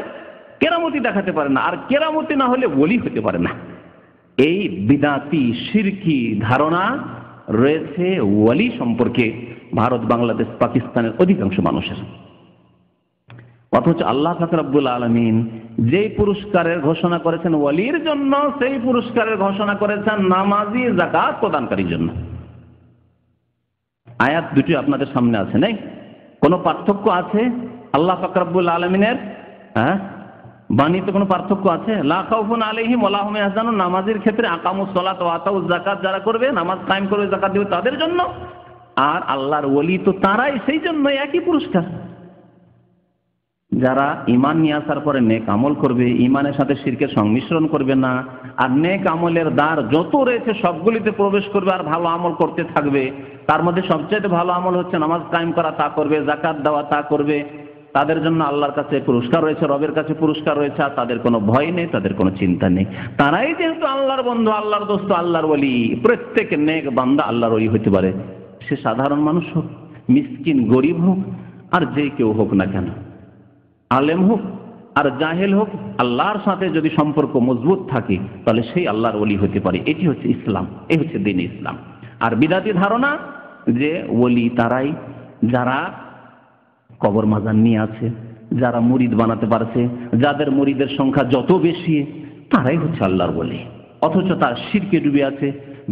কেরামতি দেখাতে পারে না, আর কেরামতি না হলে ওলি হতে পারে না। এই বিদাতি শিরকি ধারণা রয়েছে ওলি সম্পর্কে ভারত, বাংলাদেশ, পাকিস্তানের অধিকাংশ মানুষের। অথচ আল্লাহ পাক রব্বুল আলামিন যেই পুরস্কারের ঘোষণা করেছেন ওলির জন্য, সেই পুরস্কারের ঘোষণা করেছেন নামাজি, যাকাত প্রদানকারীর জন্য। আয়াত দুটি আপনাদের সামনে আছে, নাই? কোনো পার্থক্য আছে আল্লাহ পাক রব্বুল আলামিনের বাণীতে কোনো পার্থক্য আছে? লা খাউফুন আলাইহিম ওয়া লা হুম ইয়াহজানুন, নামাজের ক্ষেত্রে আকামুস সালাত ওয়া আতাউজ যাকাত যারা করবে, নামাজ কায়েম করবে, যাকাত দিবে, তাদের জন্য। আর আল্লাহর ওলি তো তারাই, সেই জন্য একই পুরস্কার। যারা ঈমান নিয়ে আসার পরে নেক আমল করবে, ঈমানের সাথে শিরকের সংমিশ্রণ করবে না, আর নেক আমলের দ্বার যত রয়েছে সবগুলিতে প্রবেশ করবে আর ভালো আমল করতে থাকবে, তার মধ্যে সবচেয়ে ভালো আমল হচ্ছে নামাজ কায়েম করা, তা করবে, যাকাত দেওয়া, তা করবে, তাদের জন্য আল্লাহর কাছে পুরস্কার রয়েছে, রবের কাছে পুরস্কার রয়েছে, আর তাদের কোনো ভয় নেই, তাদের কোনো চিন্তা নেই। তারাই যেহেতু আল্লাহর বন্ধু, আল্লাহর দোস্ত, আল্লাহর ওলি। প্রত্যেক নেক বান্দা আল্লাহর ওলি হতে পারে, সে সাধারণ মানুষ হোক, মিসকিন গরিব হোক, আর যে কেউ হোক না কেন, আলেম হোক আর জাহেল হোক, আল্লাহর সাথে যদি সম্পর্ক মজবুত থাকে তাহলে সেই আল্লাহর ওলি হতে পারে। এটি হচ্ছে ইসলাম, এই হচ্ছে দ্বীন ইসলাম। আর বিদাতি ধারণা যে ওলি তারাই যারা কবর মাজার নিয়ে আছে, যারা মুরিদ বানাতে পারছে, যাদের মুরিদের সংখ্যা যত বেশি তারাই হচ্ছে আল্লাহর ওলি। অথচ তার শিরকে ডুবে আছে,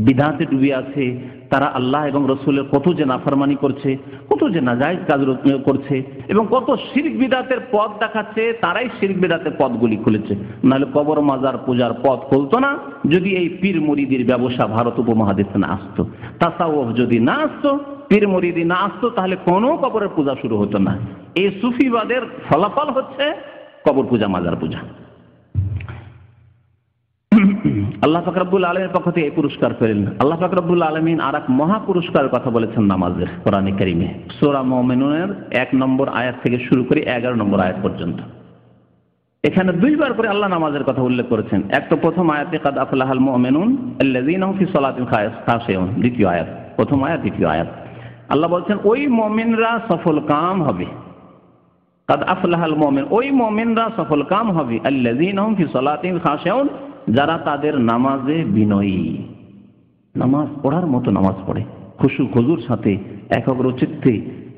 বিদাতে ডুবে আছে, তারা আল্লাহ এবং রসুলের কত যে নাফরমানি করছে, কত যে নাজায়েজ কাজ করছে এবং কত শিরক বিদাতের পথ দেখাচ্ছে, তারাই শিরক বিদাতের পথগুলি খুলেছে। নাহলে কবর মাজার পূজার পথ খুলতো না যদি এই পীর মুরিদির ব্যবসা ভারত উপমহাদেশে না আসতো। তাসাউফ যদি না আসতো, পীর মুরিদি না আসতো, তাহলে কোনো কবরের পূজা শুরু হতো না। এই সুফিবাদের ফলাফল হচ্ছে কবর পূজা, মাজার পূজা। আল্লাহ পাক রব্বুল আলামিনের পক্ষ থেকে এই পুরস্কার পেলেন। আল্লাহ পাক রব্বুল আলামিন আর এক মহা পুরস্কারের কথা বলেছেন নামাজের, কোরআনে কারিমে সূরা মুমিনুনের 1 নম্বর আয়াত থেকে শুরু করে 11 নম্বর আয়াত পর্যন্ত। এখানে দুইবার করে আল্লাহ নামাজের কথা উল্লেখ করেছেন। এক তো প্রথম আয়াতে কাদ আফলাহাল মুমিনুন আল্লাযীনা হুম ফি সালাতিহিম খাশিউন, দ্বিতীয় আয়াত, প্রথম আয়াত দ্বিতীয় আয়াত। আল্লাহ বলছেন ওই মুমিনরা সফল কাম হবে, কাদ আফলাহাল মুমিন, ওই মুমিনরা সফল কাম হবে, আল্লাযীনা হুম ফি সালাতিহিম খাশিউন, যারা তাদের নামাজে বিনয়ী, নামাজ পড়ার মতো নামাজ পড়ে, খুশু খুজুর সাথে একাগ্র চিত্তে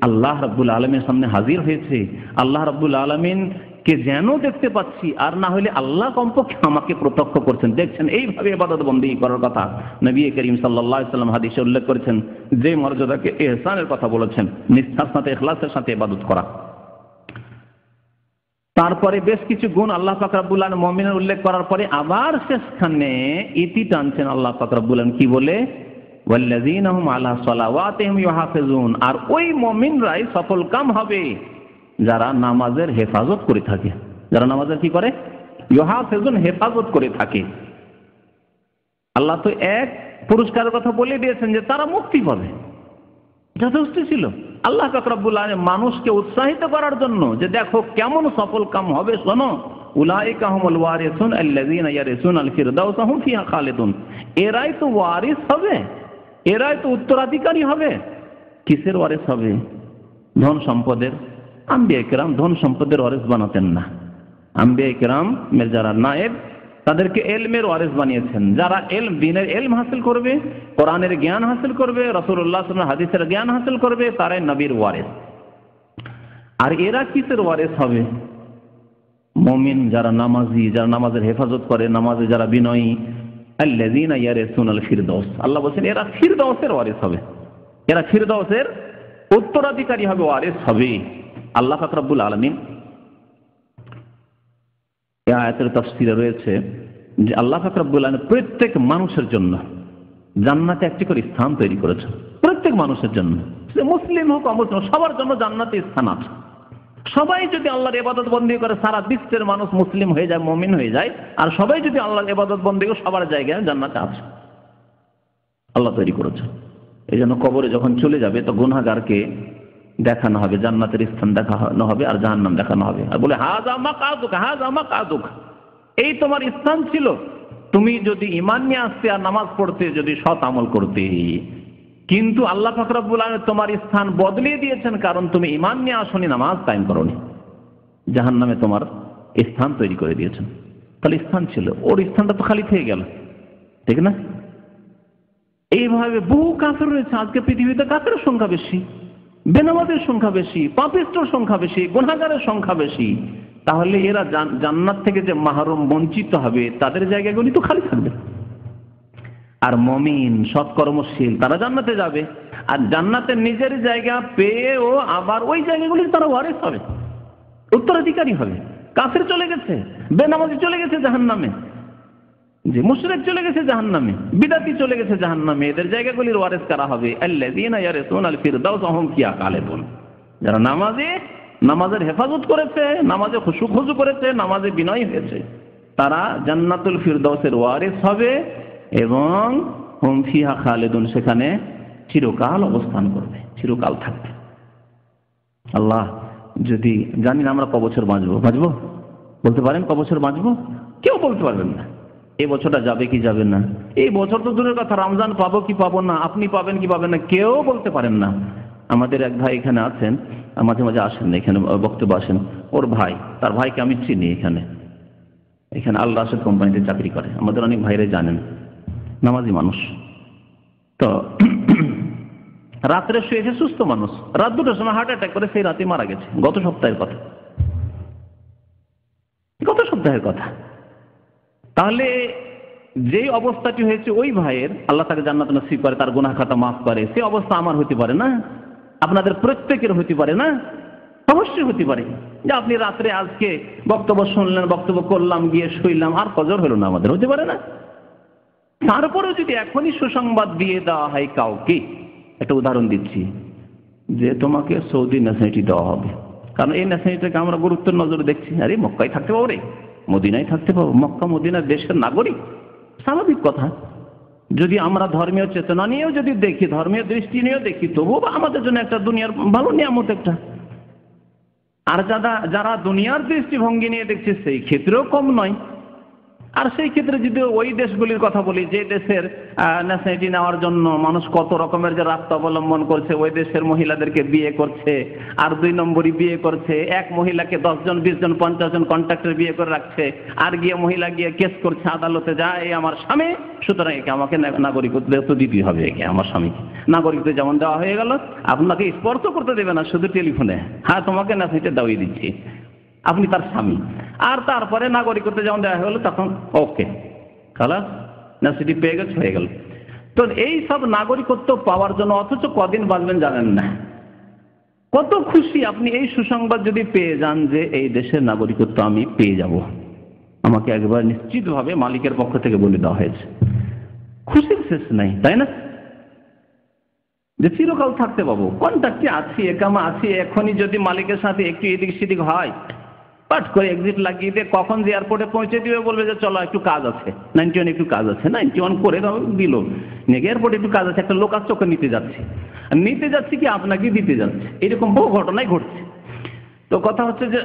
আল্লাহ রাব্বুল আলামিনের সামনে হাজির হয়েছে। আল্লাহ রাব্বুল আলামিনকে যেন দেখতে পাচ্ছি, আর না হলে আল্লাহ কমপক্ষে আমাকে প্রত্যক্ষ করছেন, দেখছেন, এইভাবে ইবাদত বন্দেগী করার কথা নবী করিম সাল্লাল্লাহু আলাইহি ওয়াসাল্লাম হাদিসে উল্লেখ করেছেন। যে মর্যাদাকে ইহসানের কথা বলেছেন, নিষ্ঠার সাথে ইখলাসের সাথে ইবাদত করা। তারপরে বেশ কিছু গুণ আল্লাহ পাক রব্বুল আলামিন মুমিনের উল্লেখ করার পরে আবার শেষখানে ইতি টানছেন আল্লাহ পাক রব্বুল আলামিন, কি বলে? ওয়াল্লাযীনা হুম আলা সালাওয়াতিহিম ইউহাফিজুন, আর ওই মুমিনরাই সফল কাম হবে যারা নামাজের হেফাজত করে থাকে। যারা নামাজের কি করে? ইউহাফিজুন, হেফাজত করে থাকে। আল্লাহ তো এক পুরস্কারের কথা বলে দিয়েছেন যে তারা মুক্তি পাবে, যথেষ্ট ছিল। আল্লাহ পাক রব্বুল আলামিন মানুষকে উৎসাহিত করার জন্য যে দেখো কেমন সফল কাম হবে, শোনো, উলাইকা হুমুল ওয়ারিসুন আল্লাযীনা ইয়ারিসুনাল ফিরদাউসা হুম ফিহা খালিদুন, এরাই তো ওয়ারিস হবে, এরাই তো উত্তরাধিকারী হবে। কিসের ওয়ারিস হবে? ধন সম্পদের। আম্বিয়া কিরাম ধন সম্পদের ওয়ারিস বানাতেন না। আম্বিয়া কিরামের যারা নায়েব, তাদেরকে এলমের ওয়ারিস বানিয়েছেন। যারা এলম, দ্বীনের এলম হাসিল করবে, কোরআনের জ্ঞান হাসিল করবে, রাসূলুল্লাহ সাল্লাল্লাহু আলাইহি ওয়াসাল্লাম হাদিসের জ্ঞান হাসিল করবে, তারাই নবীর ওয়ারিস। আর এরা কিসের ওয়ারিস হবে? মুমিন যারা নামাজি, যারা নামাজের হেফাজত করে, নামাজে যারা বিনয়ী, আল্লাযীনা ইয়ারিসুনাল ফিরদাউস, আল্লাহ বলেন এরা ফিরদাউসের ওয়ারিস হবে, এরা ফিরদাউসের উত্তরাধিকারী হবে, ওয়ারিস হবে। আল্লাহ পাক রব্বুল আলামিন এই আয়াতের তাফসীরে রয়েছে যে আল্লাহ পাক রব্বুল আলামিন প্রত্যেক মানুষের জন্য জান্নাতে একটি করে স্থান তৈরি করেছেন। প্রত্যেক মানুষের জন্য, সে মুসলিম হোক অমুসলিম, সবার জন্য জান্নাতে স্থান আছে। সবাই যদি আল্লাহর ইবাদত বন্দেগী করে, সারা বিশ্বের মানুষ মুসলিম হয়ে যায়, মুমিন হয়ে যায়, আর সবাই যদি আল্লাহর ইবাদত বন্দেগী সবার জায়গায় জান্নাতে আছে, আল্লাহ তৈরি করেছে। এই জন্য কবরে যখন চলে যাবে তো গুনাহগারকে দেখানো হবে, জান্নাতের স্থান দেখানো হবে আর জাহান্নাম দেখানো হবে, আর বলে হাযা মাকআদুক, হাযা মাকআদুক, এই তোমার স্থান ছিল, তুমি যদি ঈমান নিয়ে আসতে আর নামাজ পড়তে, যদি সৎ আমল করতে, কিন্তু আল্লাহ পাক রব্বুল আলামিন তোমার স্থান বদলিয়ে দিয়েছেন, কারণ তুমি ঈমান নিয়ে আসনি, নামাজ কায়েম করনি, জাহান্নামে তোমার স্থান তৈরি করে দিয়েছেন। তাহলে স্থান ছিল, ওর স্থানটা তো খালি থেকে গেল, ঠিক না? এইভাবে বহু কাফের রয়েছে আজকে পৃথিবীতে, কাফের সংখ্যা বেশি, বেনামাজের সংখ্যা বেশি, পাপিষ্ঠর সংখ্যা বেশি, গুনাহগারের সংখ্যা বেশি। তাহলে এরা জান্নাত থেকে যে মাহরুম, বঞ্চিত হবে, তাদের জায়গাগুলি তো খালি থাকবে। আর মুমিন সৎকর্মশীল তারা জান্নাতে যাবে, আর জান্নাতের নিজের জায়গা পেয়েও আবার ওই জায়গাগুলি তারা ওয়ারিস হবে, উত্তরাধিকারী হবে। কাফের চলে গেছে, বেনামাজি চলে গেছে জাহান্নামে, যে মুশরিক চলে গেছে জাহান্নামে, বিদআতি চলে গেছে জাহান্নামে, এদের জায়গাগুলির ওয়ারিস কারা হবে? আল্লাযীনা ইয়ারিসুনাল ফিরদাউস ওয়া হুম ফিহা খালিদুন। যারা নামাজের হেফাজত করেছে, নামাজে খুশু খুজু করেছে, নামাজে বিনয়ী হয়েছে, তারা জান্নাতুল ফিরদাউসের ওয়ারিস হবে এবং হুম ফিহা খালিদুন, সেখানে চিরকাল অবস্থান করবে, চিরকাল থাকবে। আল্লাহ, যদি জানি না আমরা ক বছর বাঁচবো, বলতে পারেন ক বছর বাঁচবো? কেউ বলতে পারবেন না। এই বছরটা যাবে কি যাবে না, এই বছর তো দূরের কথা, রমজান পাবো কি পাবো না, আপনি পাবেন কি পাবেন না, কেউ বলতে পারেন না। আমাদের এক ভাই এখানে আছেন, মাঝে মাঝে আসেন এখানে বক্তব্য আসেন, ওর ভাই, তার ভাইকে আমি চিনি, এখানে আল রাশেদ কোম্পানিতে চাকরি করে, আমাদের অনেক ভাইরা জানেন, নামাজি মানুষ। তো রাত্রে শুয়েছে, সুস্থ মানুষ, রাত 2টার সময় হার্ট অ্যাটাক করে সেই রাতে মারা গেছে। গত সপ্তাহের কথা। তাহলে যেই অবস্থাটি হয়েছে ওই ভাইয়ের, আল্লাহ তাকে জান্নাত নসিব করে, তার গুনাহ খাতা মাফ করে, সেই অবস্থা আমার হতে পারে না? আপনাদের প্রত্যেকের হতে পারে না? অবশ্যই হতে পারে। যে আপনি রাত্রে আজকে বক্তব্য শুনলেন, বক্তব্য করলাম, গিয়ে শুইলাম, আর ফজর হলো না, আমাদের হতে পারে না? তারপরেও যদি এখনই সুসংবাদ দিয়ে দেওয়া হয় কাউকে, একটা উদাহরণ দিচ্ছি, যে তোমাকে সৌদি ন্যাশনালিটি দেওয়া হবে, কারণ এই ন্যাশনালিটিকে আমরা গুরুত্বের নজরে দেখছি, আরে মক্কায় থাকতে পাবো রে, মদিনায় থাকতে পাবো, মক্কা মদিনার দেশের নাগরিক, স্বাভাবিক কথা। যদি আমরা ধর্মীয় চেতনা নিয়েও যদি দেখি, ধর্মীয় দৃষ্টি নিয়েও দেখি, তবুও আমাদের জন্য একটা দুনিয়ার ভালো নিয়ামত একটা। আর যারা দুনিয়ার দৃষ্টিভঙ্গি নিয়ে দেখছে, সেই ক্ষেত্রেও কম নয়। আর সেই ক্ষেত্রে যদি ওই দেশগুলির কথা বলি, যে দেশের ন্যাশনালিটি নেওয়ার জন্য মানুষ কত রকমের যে রাস্তা অবলম্বন করছে, ওই দেশের মহিলাদেরকে বিয়ে করছে, আর 2 নম্বরই বিয়ে করছে, এক মহিলাকে 10 জন 20 জন 50 জন কন্ট্রাক্টর বিয়ে করে রাখছে, আর মহিলা গিয়ে কেস করছে আদালতে, যায় আমার স্বামী, সুতরাং একে আমাকে নাগরিকত্ব দিতেই হবে, একে আমার স্বামীকে নাগরিকত্ব যেমন দেওয়া হয়ে গেল, আপনাকে স্পর্শ করতে দেবে না, শুধু টেলিফোনে, হ্যাঁ তোমাকে ন্যাশনালিটি দেওয়াই দিচ্ছি, আপনি তার স্বামী। আর তারপরে নাগরিকত্ব যেমন দেওয়া হলো, তখন ওকে খালাস, ন্যাশনালিটি পেয়ে গেছে, হয়ে গেল। তো এই সব নাগরিকত্ব পাওয়ার জন্য অথচ কদিন বাঁচবেন জানেন না। কত খুশি আপনি এই সুসংবাদ যদি পেয়ে যান যে এই দেশের নাগরিকত্ব আমি পেয়ে যাব, আমাকে একবার নিশ্চিতভাবে মালিকের পক্ষ থেকে বলে দেওয়া হয়েছে, খুশির শেষ নাই, তাই না? যে চিরকাল থাকতে পাবো, কন্ট্রাক্টে আছি, একামা আছি, এখনই যদি মালিকের সাথে একটু এদিক সেদিক হয়, পাট করে এক্সিট লাগিয়ে দিয়ে কখন যে এয়ারপোর্টে পৌঁছে দিবে, বলবে যে চলো একটু কাজ আছে, 91 একটু কাজ আছে, 91 করে দিল, এয়ারপোর্টে একটু কাজ আছে, একটা লোক আসছে, ওকে নিতে যাচ্ছি কি আপনাকে দিতে যাচ্ছে, এরকম বহু ঘটনাই ঘটছে। তো কথা হচ্ছে যে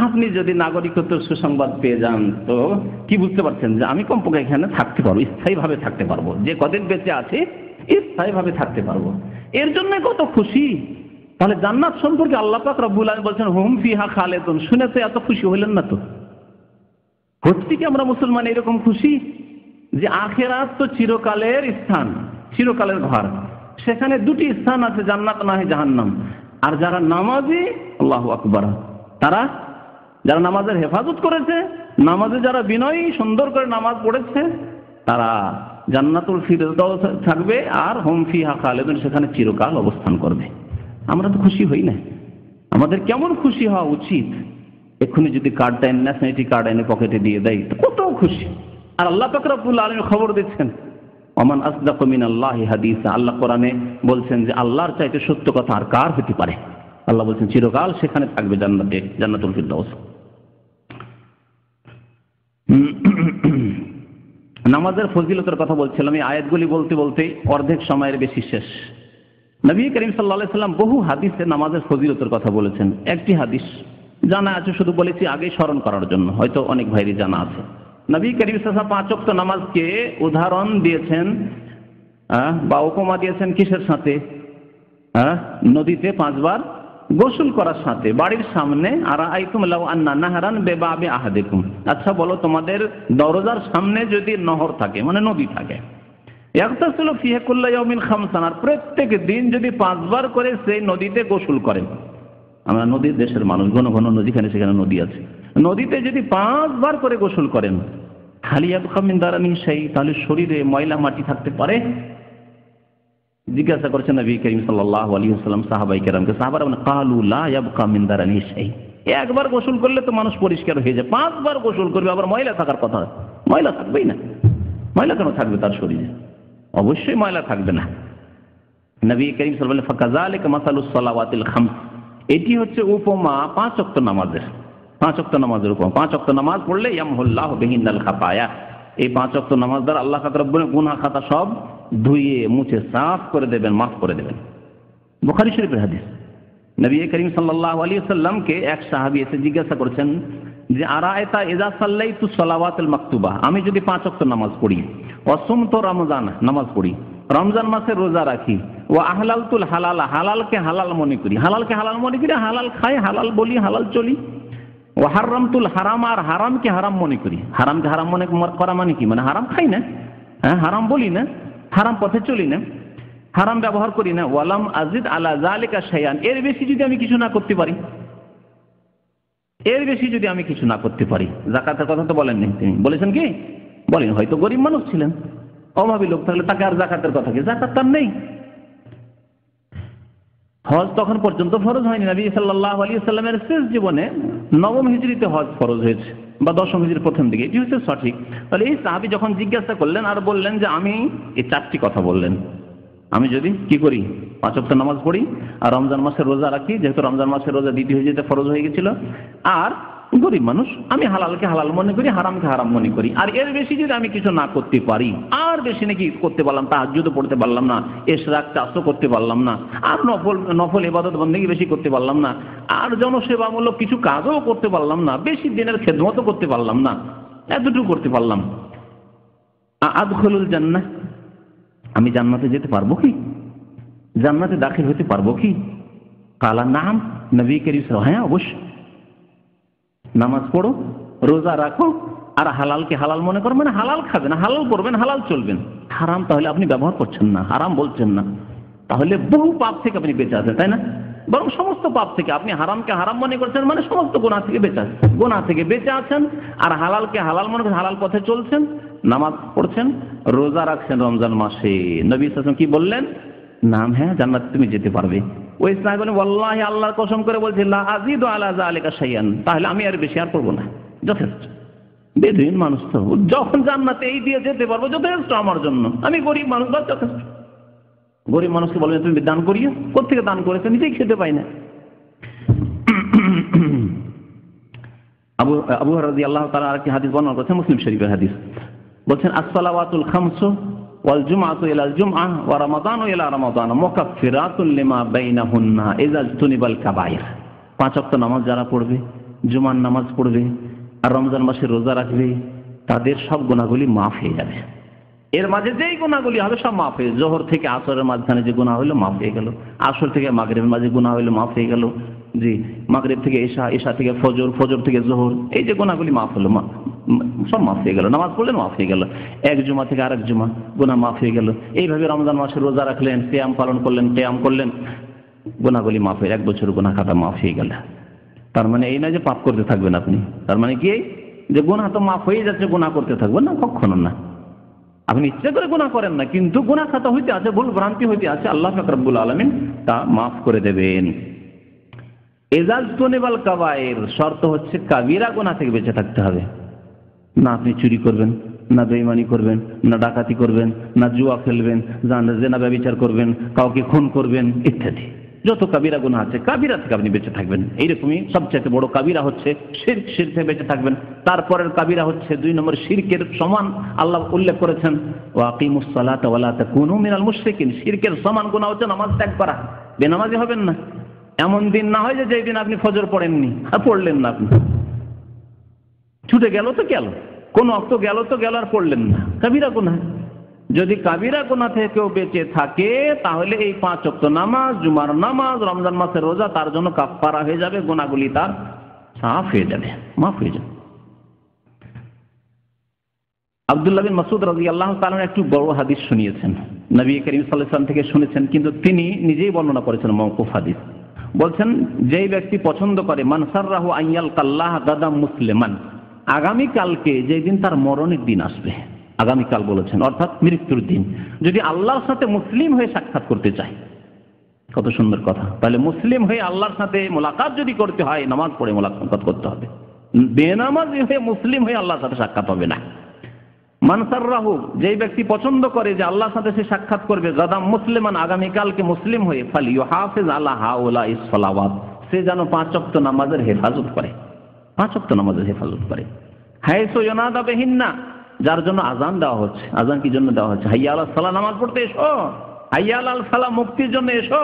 আপনি যদি নাগরিকত্বের সুসংবাদ পেয়ে যান, তো কি বুঝতে পারছেন যে আমি কমপক্ষে এখানে থাকতে পারবো, স্থায়ীভাবে থাকতে পারবো, যে কদিন বেঁচে আছে স্থায়ীভাবে থাকতে পারবো, এর জন্য কত খুশি। তাহলে জান্নাত সম্পর্কে আল্লাহ পাক রব্বুল আলামিন বলছেন হুম ফিহা খালিদুন, শুনে তো এত খুশি হইলেন না? তো হচ্ছে কি আমরা মুসলমান এরকম খুশি যে আখিরাত তো চিরকালের স্থান, চিরকালের ঘর, সেখানে 2টি স্থান আছে, জান্নাত না হয় জাহান্নাম। আর যারা নামাজি, আল্লাহু আকবার, তারা যারা নামাজের হেফাজত করেছে, নামাজে যারা বিনয়ী সুন্দর করে নামাজ পড়েছে, তারা জান্নাতুল ফিরদাউস থাকবে, আর হুম ফিহা খালিদুন, সেখানে চিরকাল অবস্থান করবে। আমরা তো খুশি হই না? আমাদের কেমন খুশি হওয়া উচিত? এক্ষুনি যদি কার্ডটা, ন্যাশনালিটি কার্ড এনে পকেটে দিয়ে দেয়, কত খুশি। আর আল্লাহ পাক রব্বুল আলামিন খবর দিচ্ছেন, ওমান আসদাকু মিনাল্লাহি হাদিসা, আল্লাহ কোরআনে বলছেন যে আল্লাহর চাইতে সত্য কথা আর কার হতে পারে? আল্লাহ বলছেন চিরকাল সেখানে থাকবে, জান্নাতে, জান্নাতুল ফিরদাউস। নামাজের ফজিলতের কথা বলছিলাম। এই আয়াতগুলি বলতে বলতে অর্ধেক সময়ের বেশি শেষ। নবী করিম সাল্লাল্লাহু আলাইহি সাল্লাম বহু হাদিসে নামাজের ফজিলতের কথা বলেছেন। একটি হাদিস জানা আছে, শুধু বলেছি আগে স্মরণ করার জন্য, হয়তো অনেক ভাইরই জানা আছে। নবী করিম সাল্লাল্লাহু আলাইহি ওয়াসাল্লাম 5 ওয়াক্ত নামাজকে উদাহরণ দিয়েছেন বা উপমা দিয়েছেন কিসের সাথে? নদীতে 5 বার গোসল করার সাথে। বাড়ির সামনে আরাআইতুম লাউ আন্না নাহরান বিবাবি আহাদিকুম, আচ্ছা বলো তোমাদের দরজার সামনে যদি নহর থাকে, মানে নদী থাকে, ইয়াগতাসিলু ফিহি কুল্লা ইয়াউমিন খামসান, আর প্রত্যেক দিন যদি 5 বার করে সেই নদীতে গোসল করেন। আমরা নদীর দেশের মানুষ, ঘন ঘন নদী, সেখানে নদী আছে, নদীতে যদি 5 বার করে গোসল করেন, হাল ইয়াবকা মিন দারানি শাই, তাহলে শরীরে ময়লা মাটি থাকতে পারে? জিজ্ঞাসা করছেন নবী করিম সাল্লাল্লাহু আলাইহি ওয়াসাল্লাম সাহাবায়ে কেরামকে। সাহাবারা বলেন কালু লা ইয়াবকা মিন দারানি শাই, একবার গোসল করলে তো মানুষ পরিষ্কার হয়ে যায়, 5 বার গোসল করবে আবার ময়লা থাকার কথা? ময়লা থাকবেই না। ময়লা কেন থাকবে তার শরীরে? অবশ্যই ময়লা থাকবে না। নবী করিম সাল্লাল্লাহু আলাইহি ওয়াসাল্লাম ফাকাযালিকা মাসালুস সালাওয়াতিল খামস, এটি হচ্ছে উপমা 5 ওয়াক্ত নামাজের। 5 ওয়াক্ত নামাজের উপমা। 5 ওয়াক্ত নামাজ পড়লে ইয়ামহুল্লাহু বিহিন্নাল খাতায়া, এই 5 ওয়াক্ত নামাজ দ্বারা আল্লাহ পাক রব্বুল গুনাহ খাতা সব ধুয়ে মুছে সাফ করে দেবেন, মাফ করে দেবেন। বুখারী শরীফের হাদিস। নবী করিম সাল্লাল্লাহু আলাইহি ওয়াসাল্লামকে এক সাহাবী এসে জিজ্ঞাসা করেছেন যে আরাআইতা ইযা সাল্লাইতু সালাওয়াতুল মাকতুবা, আমি যদি 5 ওয়াক্ত নামাজ পড়ি, ওয়াসুমতু রমজান, নামাজ পড়ি, রমজান মাসে রোজা রাখি, ওয়া আহলালতুল হালাল, হালালকে হালাল মনে করি, হালালকে হালাল মনে করি, হালাল খাই, হালাল বলি, হালাল চলি, ওয়া হারামতুল হারাম, আর হারামকে হারাম মনে করি। হারামকে হারাম মনে করা মানে কি? মানে হারাম খাই না, হারাম বলি না, হারাম পথে চলি না, হারাম ব্যবহার করি না। ওয়ালাম আজিদ আলা যালিকা শাইআন, এর বেশি যদি আমি কিছু না করতে পারি, এর বেশি যদি আমি কিছু না করতে পারি। যাকাতের কথা তো বলেননি তিনি, বলেছেন কি? বলেন, হয়তো গরিব মানুষ ছিলেন, অভাবী লোক, তাহলে তাকে আর যাকাতের কথা কি? যাকাত তার নেই। হজ তখন পর্যন্ত ফরজ হয়নি। নবী সাল্লাল্লাহু আলাইহি ওয়াসাল্লামের শেষ জীবনে 9ম হিজরিতে হজ ফরজ হয়েছে, বা 10ম হিজরির প্রথম দিকে, এটি হচ্ছে সঠিক। তাহলে এই সাহাবী যখন জিজ্ঞাসা করলেন আর বললেন যে আমি এই 4টি কথা বললেন, আমি যদি কি করি, 5 ওয়াক্ত নামাজ পড়ি, আর রমজান মাসের রোজা রাখি, যেহেতু রমজান মাসের রোজা 2টি হিজরিতে ফরজ হয়ে গেছিল, আর গরিব মানুষ, আমি হালালকে হালাল মনে করি, হারামকে হারাম মনে করি, আর এর বেশি যদি আমি কিছু না করতে পারি, আর বেশি নাকি করতে পারলাম, তাহাজ্জুদও পড়তে পারলাম না, ইশরাক চাষও করতে পারলাম না, আর নফল ইবাদত বন্দেগী বেশি করতে পারলাম না, আর জনসেবামূলক কিছু কাজও করতে পারলাম না, বেশি দিনের খেদমতও করতে পারলাম না, এতটুকু করতে পারলাম, আদখুলুল জান্নাহ, আমি জান্নাতে যেতে পারবো কি? জান্নাতে দাখিল হতে পারবো কি? কালা নাম, নবী করিম সাল্লাল্লাহু আলাইহি ওয়াসাল্লাম, হ্যাঁ অবশ্যই। নামাজ পড়ো, রোজা রাখো, আর হালালকে হালাল মনে করবেন, হালাল খাবেন, হালাল করবেন, হালাল চলবেন। হারাম তাহলে আপনি ব্যবহার করছেন না, হারাম বলছেন না, তাহলে বহু পাপ থেকে আপনি বেঁচে আছেন, তাই না? বরং সমস্ত পাপ থেকে, আপনি হারামকে হারাম মনে করছেন মানে সমস্ত গুনাহ থেকে বেঁচে আছেন, গুনাহ থেকে বেঁচে আছেন, আর হালালকে হালাল মনে করছেন, হালাল পথে চলছেন, নামাজ পড়ছেন, রোজা রাখছেন রমজান মাসে। নবী সাল্লাল্লাহু আলাইহি ওয়াসাল্লাম কি বললেন? নাম, হ্যাঁ জান্নাতে তুমি যেতে পারবে। ওই সাহাবী বলেন ওয়াল্লাহি, আল্লাহর কসম করে বলছি, লা আজিদু আলা যালিকা শাইআন, তাহলে আমি আর বেশি আর করব না, যথেষ্ট। বেদুইন মানুষ তো, যখন জান্নাতে এই দিয়ে যেতে পারবো যথেষ্ট আমার জন্য, আমি গরিব মানুষ, বা যথেষ্ট। গরিব মানুষকে বলবেন তুমি দান করিও, কোথেকে দান করেছে, নিজেই খেতে পাই না। আবু হুরায়রা রাদিয়াল্লাহু তাআলা আরেকটি হাদিস বর্ণনা করেছেন, মুসলিম শরীফের হাদিস, বলছেন আসসালাওয়াতুল খামসু ওয়াল জুমআতু ইলাল জুমআহ ওয়া রমাদানু ইলা রমাদান মুকাফফিরাতুন লিমা বাইনাহুন্না ইযা ইজতুনিবাল কাবায়ের। 5 ওয়াক্ত নামাজ যারা পড়বে, জুমার নামাজ পড়বে, আর রমজান মাসে রোজা রাখবে, তাদের সব গুনাহগুলি মাফ হয়ে যাবে। এর মাঝে যেই গুনাহগুলি হবে সব মাফ হয়ে, জোহর থেকে আসরের মাঝখানে যে গুনাহ হলো মাফ হয়ে গেল, আসর থেকে মাগরিবের মাঝে গুনাহ হলো মাফ হয়ে গেল, জি, মাগরিব থেকে ঈশা, ঈশা থেকে ফজর, ফজর থেকে জোহর, এই যে গুনাহগুলি মাফ হলো, সব মাফ হয়ে গেল। নামাজ পড়লেন মাফ হয়ে গেল, এক জুমা থেকে আরেক জুমা গুনাহ মাফ হয়ে গেল। এইভাবে রমজান মাসে রোজা রাখলেন, কিয়াম পালন করলেন, কিয়াম করলেন, গুনাহগুলি মাফ হয়ে 1 বছর গুনাহ খাতা মাফ হয়ে গেল। তার মানে এই না যে পাপ করতে থাকবেন আপনি, তার মানে কি যে গুনাহ তো মাফ হয়ে যাচ্ছে, গুনাহ করতে থাকবেন না, কখনো না। আপনি ইচ্ছে করে গুনাহ করেন না, কিন্তু গুনাহ খাতা হইতে আছে, ভুল ভ্রান্তি হইতে আছে, আল্লাহ পাক রব্বুল আলামিন তা মাফ করে দেবেন। ইজাজতুনিবাল কাবায়ের, শর্ত হচ্ছে কাবিরা গুনাহ থেকে বেঁচে থাকতে হবে। না আপনি চুরি করবেন, না বেঈমানি করবেন, না ডাকাতি করবেন, না জুয়া খেলবেন, না জেনা ব্যভিচার করবেন, কাউকে খুন করবেন ইত্যাদি। যত কাবিরা গুনাহ আছে কাবিরা থেকে আপনি বেঁচে থাকবেন। এইরকমই সবচেয়ে বড় কাবিরা হচ্ছে শিরক, শিরক থেকে বেঁচে থাকবেন। তারপরের কাবিরা হচ্ছে 2 নম্বর শিরকের সমান আল্লাহ উল্লেখ করেছেন ওয়া আকিমুস সালাতা ওয়া লা তাকুনু মিনাল মুশরিকিন। শিরকের সমান গুনাহ হচ্ছে নামাজ ত্যাগ করা। বেনামাজি হবেন না। এমন দিন না হয় যে যেই দিন আপনি ফজর পড়েননি আর পড়লেন না, আপনি ছুটে গেল তো গেল, কোন অক্ত গেল তো গেল আর পড়লেন না, কাবিরা গুনাহ। যদি কাবিরা গুনাহ থেকে কেউ বেঁচে থাকে তাহলে এই 5 ওয়াক্ত নামাজ, জুমার নামাজ, রমজান মাসের রোজা তার জন্য কাফারা হয়ে যাবে, গুনাহগুলি তার সাফ হয়ে যাবে, মাফ হয়ে যাবে। আব্দুল্লাহ বিন মাসউদ রাদিয়াল্লাহু তাআলা একটু বড় হাদিস শুনিয়েছেন, নবী করিম সাল্লাল্লাহু আলাইহি ওয়াসাল্লাম থেকে শুনেছেন, কিন্তু তিনি নিজেই বর্ণনা করেছেন মওকুফ হাদিস। বলছেন যেই ব্যক্তি পছন্দ করে মান সাররাহু আইয়ালকাল্লাহ গাদাম মুসলিমান, আগামী কালকে যেই দিন তার মরণের দিন আসবে, আগামীকাল বলেছেন অর্থাৎ মৃত্যুর দিন, যদি আল্লাহর সাথে মুসলিম হয়ে সাক্ষাৎ করতে চায়, কত সুন্দর কথা। তাহলে মুসলিম হয়ে আল্লাহর সাথে মোলাকাত যদি করতে হয় নামাজ পড়ে মোলাকাত করতে হবে। বেনামাজি হয়ে মুসলিম হয়ে আল্লাহর সাথে সাক্ষাৎ হবে না। মান সাররাহু, যেই ব্যক্তি পছন্দ করে যে আল্লাহর সাথে সে সাক্ষাৎ করবে, গাদাম মুসলিমান, আগামীকালকে মুসলিম হয়ে, ফালিয়ুহাফিজ আলা হাউলাইস সালাওয়াত, সে যেন 5 ওয়াক্ত নামাজের হেফাজত করে, 5 ওয়াক্ত নামাজের হেফাজত করে। হাইসু ইউনাদা বিহিন্না, যার জন্য আজান দেওয়া হচ্ছে। আজান কি জন্য দেওয়া হচ্ছে? হাইয়া আলাস সালাহ, নামাজ পড়তে এসো। হাইয়া আলাল সালাহ, মুক্তির জন্য এসো।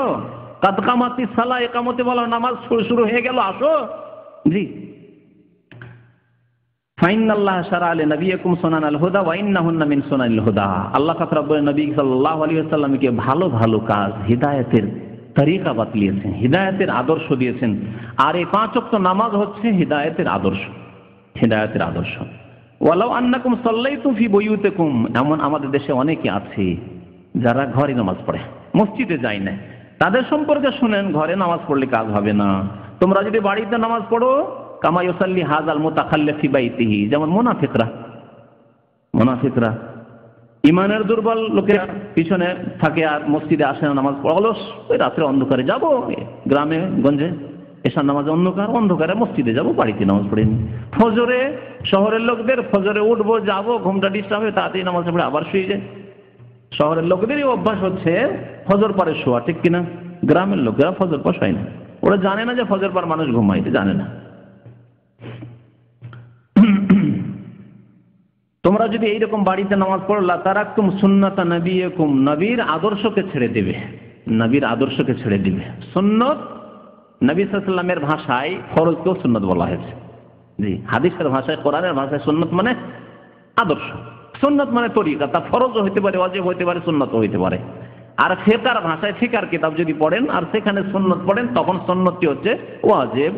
কাদ কামাতিস সালাহ, ইকামতে বলা নামাজ শুরু হয়ে গেল, আসো। জি। ফাইনাল্লাহ শারা আলী নবিয়কুম সুনানাল হুদা ওয়া ইন্নাহুন্না মিন সুনানিল হুদা। আল্লাহ পাক রব্বুল নবী সাল্লাল্লাহু আলাইহি ওয়াসাল্লামকে ভালো ভালো কাজ, হিদায়াতের তরিকা বাতলিয়েছেন, হিদায়াতের আদর্শ দিয়েছেন। আর এই 5 ওয়াক্ত নামাজ হচ্ছে হিদায়াতের আদর্শ, হিদায়াতের আদর্শ। ওয়ালাউ আন্নাকুম সাল্লাইতুম ফি বুয়ুতিকুম, এমন আমাদের দেশে অনেকে আছে যারা ঘরে নামাজ পড়ে, মসজিদে যায় না। তাদের সম্পর্কে শুনেন, ঘরে নামাজ পড়লে কাজ হবে না। তোমরা যদি বাড়িতে নামাজ পড়ো, কামা ইউসাল্লি হাযাল মুতাখাল্লিফ ফি বাইতিহি, যেমন মুনাফিকরা ইমানের দুর্বল লোকেরা পিছনে থাকে আর মসজিদে আসে না, নামাজ পড়ে অলস, ওই রাত্রে অন্ধকারে যাব গ্রামে গঞ্জে, এশার নামাজে অন্ধকারে মসজিদে যাব, বাড়িতে নামাজ পড়িনি। ফজরে শহরের লোকদের ফজরে উঠবো, যাবো, ঘুমটা ডিস্টার্ব হবে, তাড়াতাড়ি নামাজ পড়ে আবার শুয়ে যায়। শহরের লোকদেরই অভ্যাস হচ্ছে ফজর পরে শোয়া, ঠিক কিনা? গ্রামের লোকেরা ফজর পর শোয় না, ওরা জানে না যে ফজর পর মানুষ ঘুমাইতে জানে না। তোমরা যদি এইরকম বাড়িতে নামাজ পড়ো, লা তারাকতুম সুন্নাতা নবিয়কুম, নবীর আদর্শকে ছেড়ে দেবে, নবীর আদর্শকে ছেড়ে দিবে। সুন্নত, নবী সাল্লাল্লাহু আলাইহি ওয়াসাল্লামের ভাষায় ফরজকেও সুন্নত বলা হয়েছে। জি, হাদিসের ভাষায়, কোরআনের ভাষায় সুন্নত মানে আদর্শ, সুন্নত মানে তরিকা। তা ফরজও হইতে পারে, ওয়াজিব হইতে পারে, সুন্নতও হইতে পারে। আর ফিকহের ভাষায়, ফিকহের কিতাব যদি পড়েন আর সেখানে সুন্নত পড়েন, তখন সুন্নতটি হচ্ছে ওয়াজিব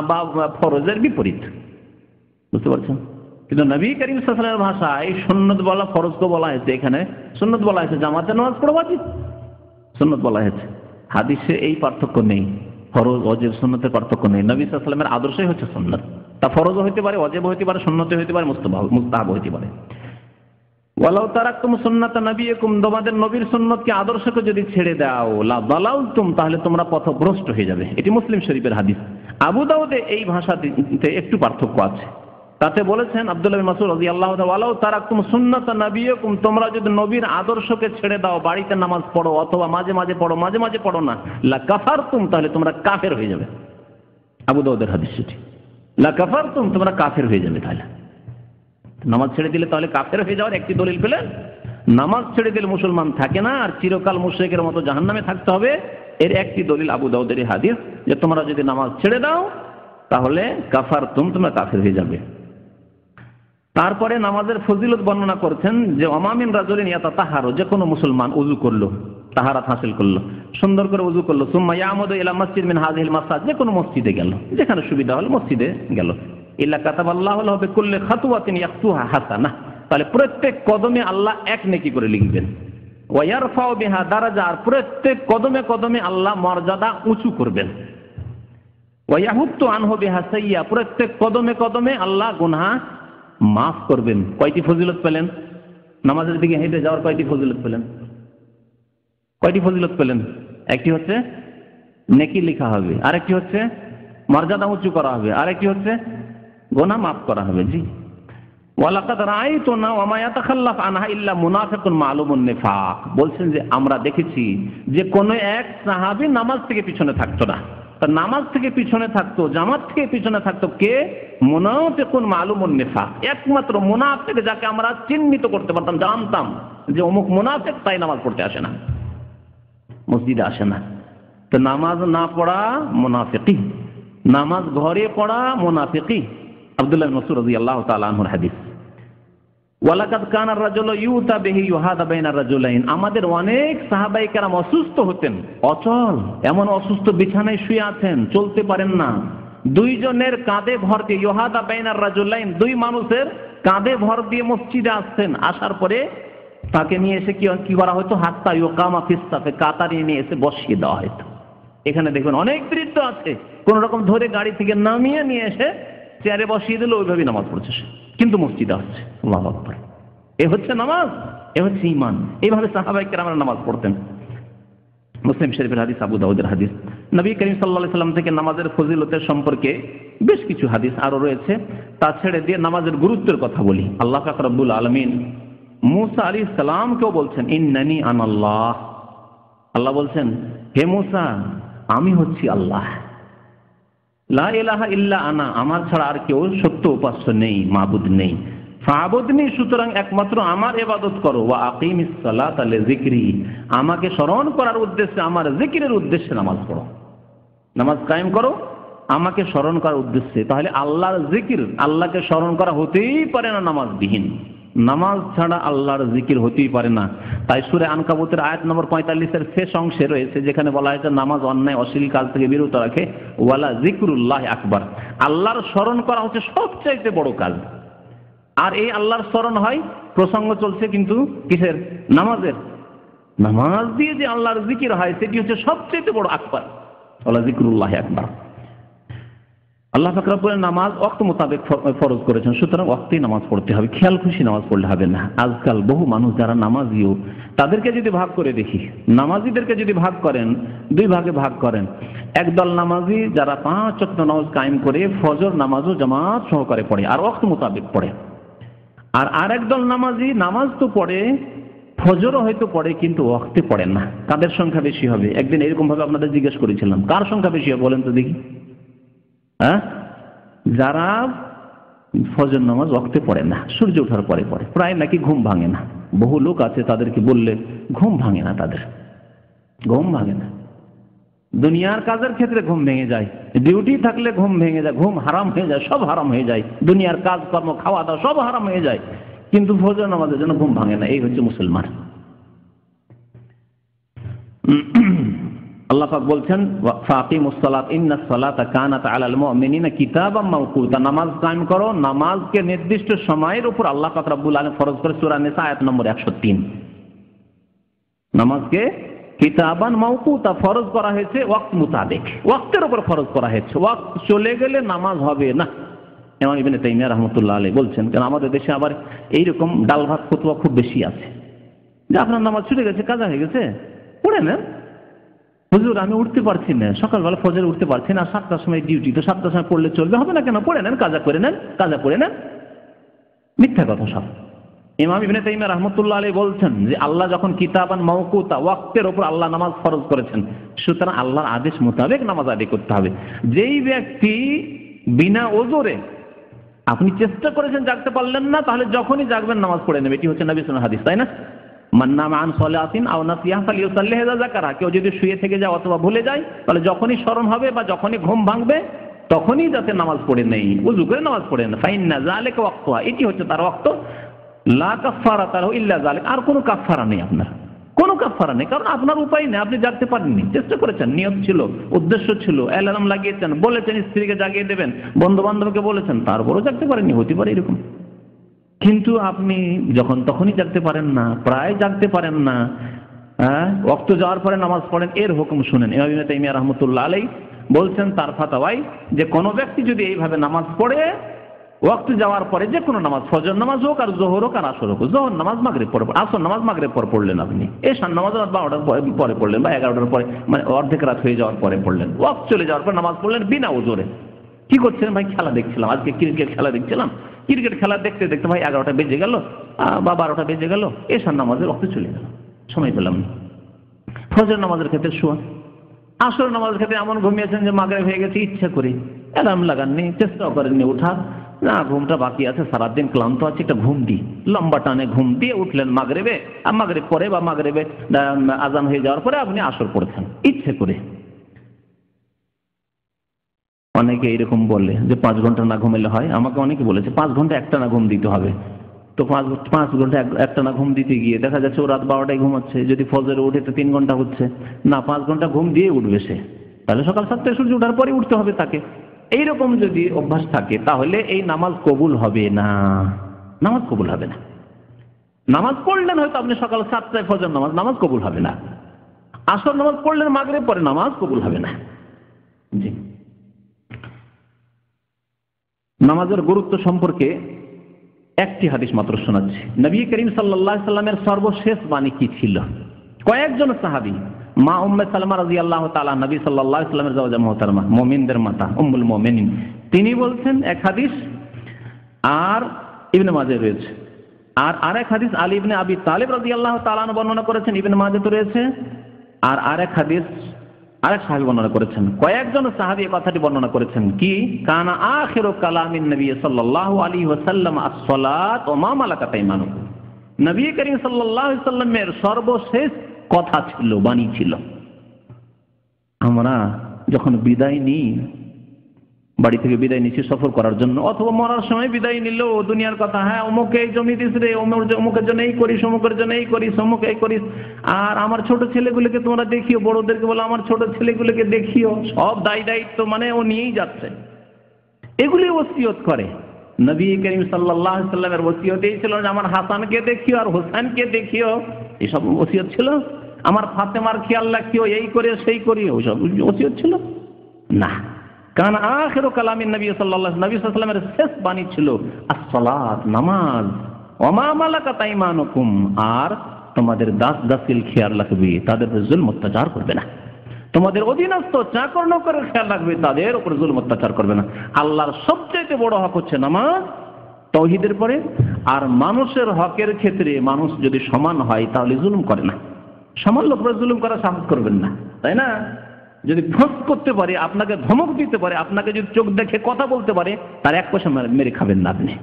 বা ফরজের বিপরীত, বুঝতে পারছেন? কিন্তু নবী করিম সাল্লাল্লাহু আলাইহি ওয়াসাল্লামের ভাষায় সুন্নত বলা ফরজকে বলা হয়েছে, এখানে সুন্নত বলা হয়েছে, জামাতে নামাজ পড়া ওয়াজিব, সুন্নত বলা হয়েছে। হাদিসে এই পার্থক্য নেই, ফরজ ওয়াজিব সুন্নতের পার্থক্য নেই। নবী সাল্লাল্লাহু আলাইহি ওয়াসাল্লামের আদর্শই হচ্ছে সুন্নত। তা ফরজও হইতে পারে, ওয়াজিব হইতে পারে, সুন্নত হইতে পারে, মুস্তাহাব হইতে পারে। ওয়ালাউ তারাকতুম সুন্নাতা নবিয়কুম, তোমাদের নবীর সুন্নতকে, আদর্শকে যদি ছেড়ে দাও, লা দালালতুম, তাহলে তোমরা পথভ্রষ্ট হয়ে যাবে। এটি মুসলিম শরীফের হাদিস। আবু দাউদে এই ভাষাতে একটু পার্থক্য আছে। তাতে বলেছেন আব্দুল্লাহ বিন মাসউদ রাদিয়াল্লাহু তাআলা, ওয়ালাউ তারাকতুম সুন্নাতা নবিয়কুম, তোমরা যদি নবীর আদর্শকে ছেড়ে দাও, বাড়িতে নামাজ পড়ো অথবা মাঝে মাঝে পড়ো, মাঝে মাঝে পড়ো না, লা কাফারতুম, তাহলে তোমরা কাফের হয়ে যাবে। আবু দাউদের হাদিস সেটি, লা কাফারতুম, তোমরা কাফের হয়ে যাবে। তাহলে নামাজ ছেড়ে দিলে তাহলে কাফের হয়ে যাওয়ার একটি দলিল পেলেন। নামাজ ছেড়ে দিলে মুসলমান থাকে না আর চিরকাল মুশরিকের মতো জাহান্নামে থাকতে হবে, এর একটি দলিল আবু দাউদের হাদিস, যে তোমরা যদি নামাজ ছেড়ে দাও তাহলে কাফারতুম, তোমরা কাফের হয়ে যাবে। তারপরে নামাজের ফজিলত বর্ণনা করছেন যে ওমামিন রাজুলিন ইয়াতাতাহারু, যে কোনো মুসলমান উযু করলো, তাহারাত হাসিল করলো, সুন্দর করে উযু করলো, সুম্মা ইয়ামুদু ইলা মসজিদ মিন হাযিহিল মাসাজিদ, যে কোনো মসজিদে গেল, যেখানে সুবিধা হলো মসজিদে গেল, ইল্লা কাতাবাল্লাহু লাহু বিকুল্লি খাতওয়াতিন ইয়াখতুহা হাসানাহ, তাহলে প্রত্যেক কদমে আল্লাহ এক নেকি করে লিখবেন। ওয়া ইয়ারফাউ বিহা দারাজা, আর প্রত্যেক কদমে কদমে আল্লাহ মর্যাদা উঁচু করবেন। ওয়া ইয়াহুত্তু আনহু বিহা সাইয়্যা, প্রত্যেক কদমে কদমে আল্লাহ গুনাহ মাফ করবেন। কয়টি ফজিলত পেলেন? নামাজের দিকে হেঁটে যাওয়ার কয়টি ফজিলত পেলেন? কয়টি ফজিলত পেলেন? একটি হচ্ছে নেকি লেখা হবে, আরেকটি হচ্ছে মর্যাদা উঁচু করা হবে, আরেকটি হচ্ছে গুনাহ মাফ করা হবে। জি, ওয়ালাকাদ রাআইতুনা ওয়া মা ইয়াতাখাল্লাফ আনহা ইল্লা মুনাফিকুন মালুমুন নিফাক, বলছেন যে আমরা দেখেছি যে কোন এক সাহাবী নামাজ থেকে পিছনে থাকতো না। তা নামাজ থেকে পিছনে থাকতো, জামাত থেকে পিছনে থাকতো কে? মুনাফিকুন মালুমুন নিফাক, একমাত্র মুনাফিক যাকে আমরা চিহ্নিত করতে পারতাম, জানতাম যে অমুক মুনাফিক, তাই নামাজ পড়তে আসে না, মসজিদে আসে না। তো নামাজ না পড়া মুনাফিকি, নামাজ ঘরে পড়া মুনাফিকি। আব্দুল্লাহ ইবনে মাসউদ রাদিয়াল্লাহু তাআলা আনহুর হাদিস, ওয়ালাকাদ কানা আর-রাজুলু ইউতা বিহি ইউহাদা বাইনা আর-রাজুলাইন, আমাদের অনেক সাহাবায়ে কেরাম অসুস্থ হতেন, অচল, এমন অসুস্থ বিছানায় শুয়ে আছেন, চলতে পারেন না, দুইজনের কাঁধে ভর দিয়ে, ইউহাদা বাইনা আর-রাজুলাইন, দুই মানুষের কাঁধে ভর দিয়ে মসজিদে আসছেন, আসার পরে তাকে নিয়ে এসে কি করা হতো? হাত্তা ইউকামা ফিস সাফে, কাতারে নিয়ে এসে বসিয়ে দেওয়া হতো। এখানে দেখবেন অনেক বৃদ্ধ আছে, কোন রকম ধরে গাড়ি থেকে নামিয়ে নিয়ে এসে চেয়ারে বসিয়ে দিল, ওইভাবেই নামাজ পড়ছে সে, কিন্তু মসজিদে আসছে। আল্লাহু আকবার, এ হচ্ছে নামাজ, এ হচ্ছে ঈমান। এইভাবে সাহাবায়ে কেরামরা নামাজ পড়তেন। মুসলিম শরীফের হাদিস, আবু দাউদের হাদিস, নবী করিম সাল্লাল্লাহু আলাইহি সাল্লাম থেকে নামাজের ফজিলতের সম্পর্কে বেশ কিছু হাদিস আরো রয়েছে। তা ছেড়ে দিয়ে নামাজের গুরুত্বের কথা বলি। আল্লাহ পাক রব্বুল আলামিন মুসা আলাইহিস সালামকেও বলছেন ইন্নানি আনাল্লাহ, আল্লাহ বলছেন হে মুসা আমি হচ্ছি আল্লাহ, লা ইলাহা ইল্লা আনা, আমার ছাড়া আর কেউ সত্য উপাস্য নেই, মাবুদ নেই, ফাবুদনি, সুতরাং একমাত্র আমার ইবাদত করো, ওয়া আকিমিস সালাতা লিযিকরি, আমাকে স্মরণ করার উদ্দেশ্যে, আমার জিকিরের উদ্দেশ্যে নামাজ পড়ো, নামাজ কায়েম করো আমাকে স্মরণ করার উদ্দেশ্যে। তাহলে আল্লাহর জিকির, আল্লাহকে স্মরণ করা হতেই পারে না নামাজবিহীন, নামাজ ছাড়া আল্লাহর জিকির হতেই পারে না। তাই সূরা আনকাবুতের আয়াত নম্বর 45-এর শেষ অংশে রয়েছে, যেখানে বলা হয়েছে নামাজ অন্যায় অশ্লীল কাজ থেকে বিরত রাখে, ওয়ালা জিকরুল্লাহ আকবার, আল্লাহর স্মরণ করা হচ্ছে সবচাইতে বড় কাজ। আর এই আল্লাহর স্মরণ হয়, প্রসঙ্গ চলছে কিন্তু কিসের? নামাজের। নামাজ দিয়ে যে আল্লাহর জিকির হয় সেটি হচ্ছে সবচাইতে বড় আকবার, ওয়ালা জিকরুল্লাহ আকবার। আল্লাহ পাক রব্বুল নামাজ ওয়াক্ত মোতাবেক ফরজ করেছেন, সুতরাং ওয়াক্তেই নামাজ পড়তে হবে, খেয়াল খুশি নামাজ পড়লে হবে না। আজকাল বহু মানুষ যারা নামাজিও, তাদেরকে যদি ভাগ করে দেখি, নামাজিদেরকে যদি ভাগ করেন, দুই ভাগে ভাগ করেন, একদল নামাজি যারা 5 ওয়াক্ত নামাজ কায়েম করে ফজর নামাজও জামাত সহকারে পড়ে আর ওয়াক্ত মোতাবেক পড়ে, আর আরেক দল নামাজি নামাজ তো পড়ে, ফজরও হয়তো পড়ে, কিন্তু ওয়াক্তে পড়েন না। কাদের সংখ্যা বেশি হবে? একদিন এরকম ভাবে আপনাদের জিজ্ঞেস করেছিলাম, কার সংখ্যা বেশি হবে বলেন তো দেখি? হ্যাঁ, যারা ফজর নামাজ ওয়াক্তে পড়ে না, সূর্য ওঠার পরে পড়ে, প্রায় নাকি ঘুম ভাঙে না। বহু লোক আছে তাদেরকে বললে ঘুম ভাঙে না, তাদের ঘুম ভাঙে না। দুনিয়ার কাজের ক্ষেত্রে ঘুম ভেঙে যায়, ডিউটি থাকলে ঘুম ভেঙে যায়, ঘুম হারাম হয়ে যায়, সব হারাম হয়ে যায়, দুনিয়ার কাজ কর্ম খাওয়া দাওয়া সব হারাম হয়ে যায়, কিন্তু ফজর নামাজের জন্য ঘুম ভাঙে না। এই হচ্ছে মুসলমান। আল্লাহ পাক বলছেন ফাকিমুস সালাত ইন্নাস সালাতা কানাত আলাল মুমিনিনা কিতাবাম মাওকুতা, নামাজ কায়েম করো, নামাজকে নির্দিষ্ট সময়ের উপর আল্লাহ পাক রব্বুল আলামিন ফরজ করে। সূরা নিসা আয়াত নম্বর 103, নামাজকে কিতাবান মাওকুতা ফরজ করা হয়েছে ওয়াক্ত মোতাবেক, ওয়াক্তের উপর ফরজ করা হয়েছে। ওয়াক্ত চলে গেলে নামাজ হবে না। ইমাম ইবনে তাইমিয়া রাহমাতুল্লাহ আলাইহি বলছেন, কারণ আমাদের দেশে আবার এইরকম ডাল ভাত ফতোয়া খুব বেশি আছে, যে আপনার নামাজ ছুটে গেছে, কাজা হয়ে গেছে, পড়ে নেন। হুজুর আমি উঠতে পারছি না, সকালবেলা ফজর উঠতে পারছি না, 7টার সময় ডিউটি, তো 7টার সময় পড়লে চলবে? হবে না কেন, পড়ে নেন, কাজা করে নেন, কাজা করে নেন। মিথ্যা কথা সব। ইমাম ইবনে তাইমিয়া রাহমাতুল্লাহ আলাইহি বলছেন যে আল্লাহ যখন কিতাবান মাওকুতা, ওয়াক্তের উপর আল্লাহ নামাজ ফরজ করেছেন, সুতরাং আল্লাহর আদেশ মোতাবেক নামাজ আদায় করতে হবে। যেই ব্যক্তি বিনা ওজরে, আপনি চেষ্টা করেছেন জাগতে পারলেন না, তাহলে যখনই জাগবেন নামাজ পড়ে নেবে। এটি হচ্ছে নবী সাল্লাল্লাহু আলাইহি হাদিস, তাই না? মান নামা আন সালাতিন আও নাসিয়া ফালিউসাল্লিহা ইযা যাকারা, কেউ যদি শুয়ে থেকে যায় অথবা ভুলে যায়, তাহলে যখনই স্মরণ হবে বা যখনই ঘুম ভাঙবে তখনই যাতে নামাজ পড়ে নেই, ওযু করে নামাজ পড়ে না। ফাইন্না যালিকা ওয়াক্তুহা, এটি হচ্ছে তার ওয়াক্ত। লা কাফারাতা লাহু ইল্লা যালিক, আর কোনো কাফারা নেই, আপনার কোনো কাফারা নেই, কারণ আপনার উপায় নেই, আপনি জাগতে পারেননি, চেষ্টা করেছেন, নিয়ত ছিল, উদ্দেশ্য ছিল, অ্যালার্ম লাগিয়েছেন, বলেছেন স্ত্রীকে জাগিয়ে দেবেন, বন্ধু বান্ধবকে বলেছেন, তারপরও জাগতে পারেননি, হতে পারে এরকম। কিন্তু আপনি যখন তখনই জাগতে পারেন না, প্রায় জাগতে পারেন না, ওয়াক্ত যাওয়ার পরে নামাজ পড়েন, এর হুকুম শুনেন। ইমাম ইবনে তাইমিয়া রাহমাতুল্লাহ আলাইহি বলছেন তার ফাতাওয়ায় যে কোনো ব্যক্তি যদি এইভাবে নামাজ পড়ে ওয়াক্ত যাওয়ার পরে, যে কোনো নামাজ, ফজর নামাজ হোক আর জোহর হোক আর আসর হোক, জোহর নামাজ মাগরিব পরে, আসর নামাজ মাগরিব পর পড়লেন, আপনি এশার নামাজ 12টার পরে পড়লেন বা 11টার পরে, মানে অর্ধেক রাত হয়ে যাওয়ার পরে পড়লেন, ওয়াক্ত চলে যাওয়ার পর নামাজ পড়লেন বিনা ওজরে, কি করছেন ভাই? খেলা দেখছিলাম, আজকে ক্রিকেট খেলা দেখছিলাম। ক্রিকেট খেলা দেখতে দেখতে ভাই 11টা বেজে গেল বা 12টা বেজে গেল, এশার নামাজের ওয়াক্ত চলে গেল, সময় পেলাম না। ফজর নামাজের ক্ষেত্রে শোয়া, আসর নামাজের ক্ষেত্রে এমন ঘুমিয়েছেন যে মাগরিব হয়ে গেছে, ইচ্ছা করে অ্যালার্ম লাগাননি, চেষ্টাও করেননি ওঠার, না ঘুমটা বাকি আছে, সারাদিন ক্লান্ত আছে, একটা ঘুম দিই, লম্বা টানে ঘুম দিয়ে উঠলেন মাগরিবে, আর মাগরিব পরে বা মাগরিবে আজান হয়ে যাওয়ার পরে আপনি আসর পড়েছেন ইচ্ছে করে। অনেকে এরকম বলে যে 5 ঘন্টা না ঘুমালে হয়। আমাকে অনেকে বলেছে 5 ঘন্টা একটা না ঘুম দিতে হবে। তো 5 ঘন্টা একটা না ঘুম দিতে গিয়ে দেখা যাচ্ছে ও রাত 12টায় ঘুমাচ্ছে, যদি ফজরে উঠে তো 3 ঘন্টা হচ্ছে না, 5 ঘন্টা ঘুম দিয়ে উঠবে সে, তাহলে সকাল 7টায় সূর্য ওঠার পরে উঠতে হবে তাকে। এইরকম যদি অভ্যাস থাকে তাহলে এই নামাজ কবুল হবে না, নামাজ কবুল হবে না। নামাজ পড়লেন হয়তো আপনি সকাল 7টায় ফজর নামাজ কবুল হবে না। আসর নামাজ পড়লেন মাগরিব পরে, নামাজ কবুল হবে না। জি, নামাজের গুরুত্ব সম্পর্কে একটি হাদিস মাত্র শোনাচ্ছি। নবী করিম সাল্লাল্লাহু আলাইহি সাল্লামের সর্বশেষ বাণী কি ছিল? কয়েকজন সাহাবী, মা উম্মে সালমা রাদিয়াল্লাহু তাআলা, নবী সাল্লাল্লাহু আলাইহি সাল্লামের জাওজা মুহতারামা, মুমিনদের মাতা, উম্মুল মুমিনিন, তিনি বলছেন এক হাদিস, আর ইবনে মাজাহ রয়েছে, আর আরেক হাদিস আলী ইবনে আবি তালিব রাদিয়াল্লাহু তাআলা বর্ণনা করেছেন, ইবনে মাজাহ তো রয়েছে, আর আরেক হাদিস আরেক সাহাবী বর্ণনা করেছেন। কয়েকজন সাহাবী এই কথাটি বর্ণনা করেছেন কি, কানা আখিরু কালামিন নবী সাল্লাল্লাহু আলাইহি ওয়াসাল্লাম আস-সালাত ওয়া মা মালাকাত আইমানুকুম। নবী করিম সাল্লাল্লাহু আলাইহি সাল্লামের সর্বশেষ কথা ছিল, বাণী ছিল। আমরা যখন বিদায় নিই, বাড়ি থেকে বিদায় নিচ্ছি সফর করার জন্য, অথবা মরার সময় বিদায় নিল দুনিয়ার কথা, হ্যাঁ অমুকে এই জমি দিস রে, অমুকের জন্য এই করিস, অমুকের জন্য এই করিস, অমুক এই করিস, আর আমার ছোট ছেলেগুলোকে তোমরা দেখিও, বড়দেরকে বলো আমার ছোট ছেলেগুলোকে দেখিও, সব দায়িত্ব মানে ও নিয়েই যাচ্ছে, এগুলি ওসিয়ত করে। নবী করিম সাল্লাল্লাহু আলাইহি সাল্লামের ওসিয়ত এই ছিল যে আমার হাসানকে দেখিও আর হোসেনকে দেখিও, এইসব ওসিয়ত ছিল। আমার ফাতেমার খেয়াল রাখিও, এই করে সেই করিও, ওইসব ওসিয়ত ছিল না। কারণ আখিরু কালামিন নবী সাল্লাল্লাহু আলাইহি ওয়াসাল্লামের শেষ বাণী ছিল as-সালাত, নামাজ, ওয়া মা মালাকাত আইমানুকুম, আর তোমাদের দাস দাসীর খেয়াল রাখবে, তাদের উপর জুলম অত্যাচার করবে না। তোমাদের অধীনস্থ চাকর নৌকরের খেয়াল রাখবে, তাদের উপর জুলম অত্যাচার করবে না। আল্লাহর সবচেয়ে বড় হক হচ্ছে নামাজ, তাওহীদের পরে। আর মানুষের হকের ক্ষেত্রে মানুষ যদি সমান হয় তাহলে জুলুম করে না। সমান লোক জুলুম করার সাহস করবেন না, তাই না? যদি ফোঁস করতে পারে, আপনাকে ধমক দিতে পারে, আপনাকে যদি চোখ দেখে কথা বলতে পারে, তার 1 পয়সা মেরে খাবেন না আপনি,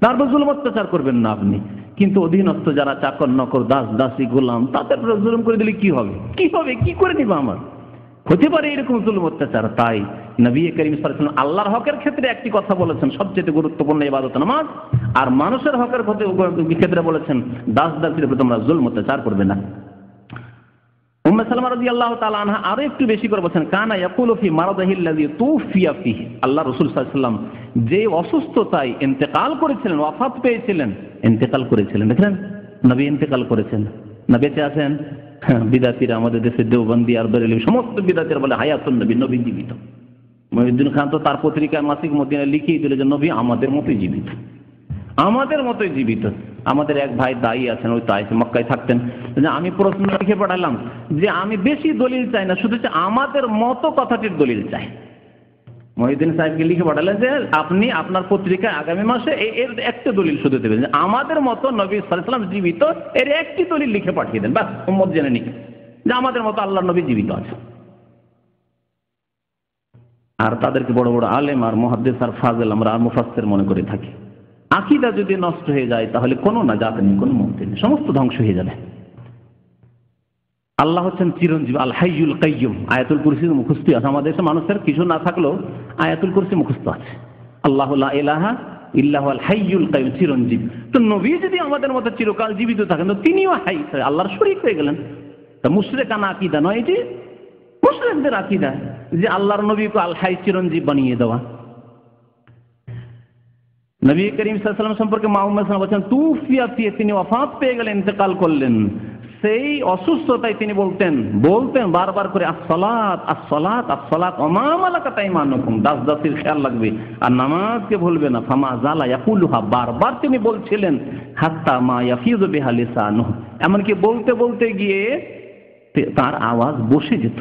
তারপর জুলুম অত্যাচার করবেন না আপনি। কিন্তু অধীনস্থ যারা চাকর নকর, দাস দাসী, গোলাম, তাদের উপর জুলুম করে দিলে কি হবে? কি হবে? কি করে নিব? আমার হতে পারে এরকম জুলুম অত্যাচার। তাই নবী করিম সাল্লাল্লাহু আলাইহি ওয়াসাল্লাম আল্লাহর হকের ক্ষেত্রে একটি কথা বলেছেন, সবচেয়ে গুরুত্বপূর্ণ ইবাদত নামাজ, আর মানুষের হকের ক্ষেত্রে বলেছেন দাস দাসীর উপর তোমরা জুলুম অত্যাচার করবে না। উম্মে সালমা রাদিয়াল্লাহু তাআলা আনহা আরো একটু বেশি করে বলেছেন, কানা ইয়াকুলু ফি মারাদিহিল্লাযী তুফিয়া ফিহি, আল্লাহ রাসূল সাল্লাল্লাহু আলাইহি ওয়াসাল্লাম যে অসুস্থতায় ইন্তেকাল করেছিলেন, ওয়াফাত পেয়েছিলেন, ইন্তেকাল করেছিলেন, দেখেন নবী ইন্তেকাল করেছেন, না বেঁচে আছেন? বিদাতিরা আমাদের দেশে দেওবন্দি আর বেরেলভী সমস্ত বিদাতিরা বলে হায়াতুন নবী, নবী জীবিত। মহিউদ্দিন খান তো তার পত্রিকায় মাসিক মদিনায় লিখিয়ে দিল যে নবী আমাদের মতোই জীবিত, আমাদের মতোই জীবিত। আমাদের এক ভাই দায়ী আছেন, ওই তাই মক্কায় থাকতেন, আমি প্রশ্ন লিখে পাঠালাম যে আমি বেশি দলিল চাই না, শুধু আমাদের মতো কথাটির দলিল চাই। মহিউদ্দিন সাহেবকে লিখে পাঠালেন যে আপনি আপনার পত্রিকায় আগামী মাসে এর একটা দলিল শুধু দেবেন, যে আমাদের মতো নবী সাল্লাল্লাহু আলাইহি ওয়াসাল্লাম জীবিত, এর একটি দলিল লিখে পাঠিয়ে দেন, বাস উম্মত জেনে নিক যে আমাদের মতো আল্লাহর নবী জীবিত আছে। আর তাদেরকে বড় বড় আলেম আর মুহাদ্দিস আর ফাজিল আমরা মুফাসসির মনে করে থাকি। আকীদা যদি নষ্ট হয়ে যায় তাহলে কোনো নাজাত নেই, কোনো মুক্তি নেই, সমস্ত ধ্বংস হয়ে যাবে। আল্লাহ হচ্ছেন চিরঞ্জীব, আল হাইয়ুল কাইয়ুম। আয়াতুল কুরসি মুখস্থ আছে, আমাদের দেশে মানুষের কিছু না থাকলেও আয়াতুল কুরসি মুখস্থ আছে। আল্লাহু লা ইলাহা ইল্লা হুয়াল হাইয়ুল কাইয়ুম, চিরঞ্জীব। তো নবী যদি আমাদের মতো চিরকাল জীবিত থাকেন তো তিনিও হাই, আল্লাহর শরীক হয়ে গেলেন। তা মুশরিকানা আকীদা নয় এটি, মুশরিকদের আকীদা যে আল্লাহর নবীকে আল হাই, চিরঞ্জীব বানিয়ে দেওয়া। নবী করিম সাল্লাল্লাহু আলাইহি ওয়াসাল্লাম সম্পর্কে মা উম্মে সালমা বলেন তুফিয়া ফি, তিনি ওয়াফাত পেয়ে গেলেন, ইন্তেকাল করলেন। সেই অসুস্থতায় তিনি বলতেন বারবার করে আসসালাত আসসালাত আসসালাত ওয়া মা মালাকাত আইমানুকুম, দাস দাসীর খেয়াল রাখবে আর নামাজকে ভুলবে না। ফামা জালা ইয়াকুলুহা, বারবার তিনি বলছিলেন, হাত্তা মা ইয়াফিযু বিহা লিসানুহু, এমনকি বলতে বলতে গিয়ে তার আওয়াজ বসে যেত,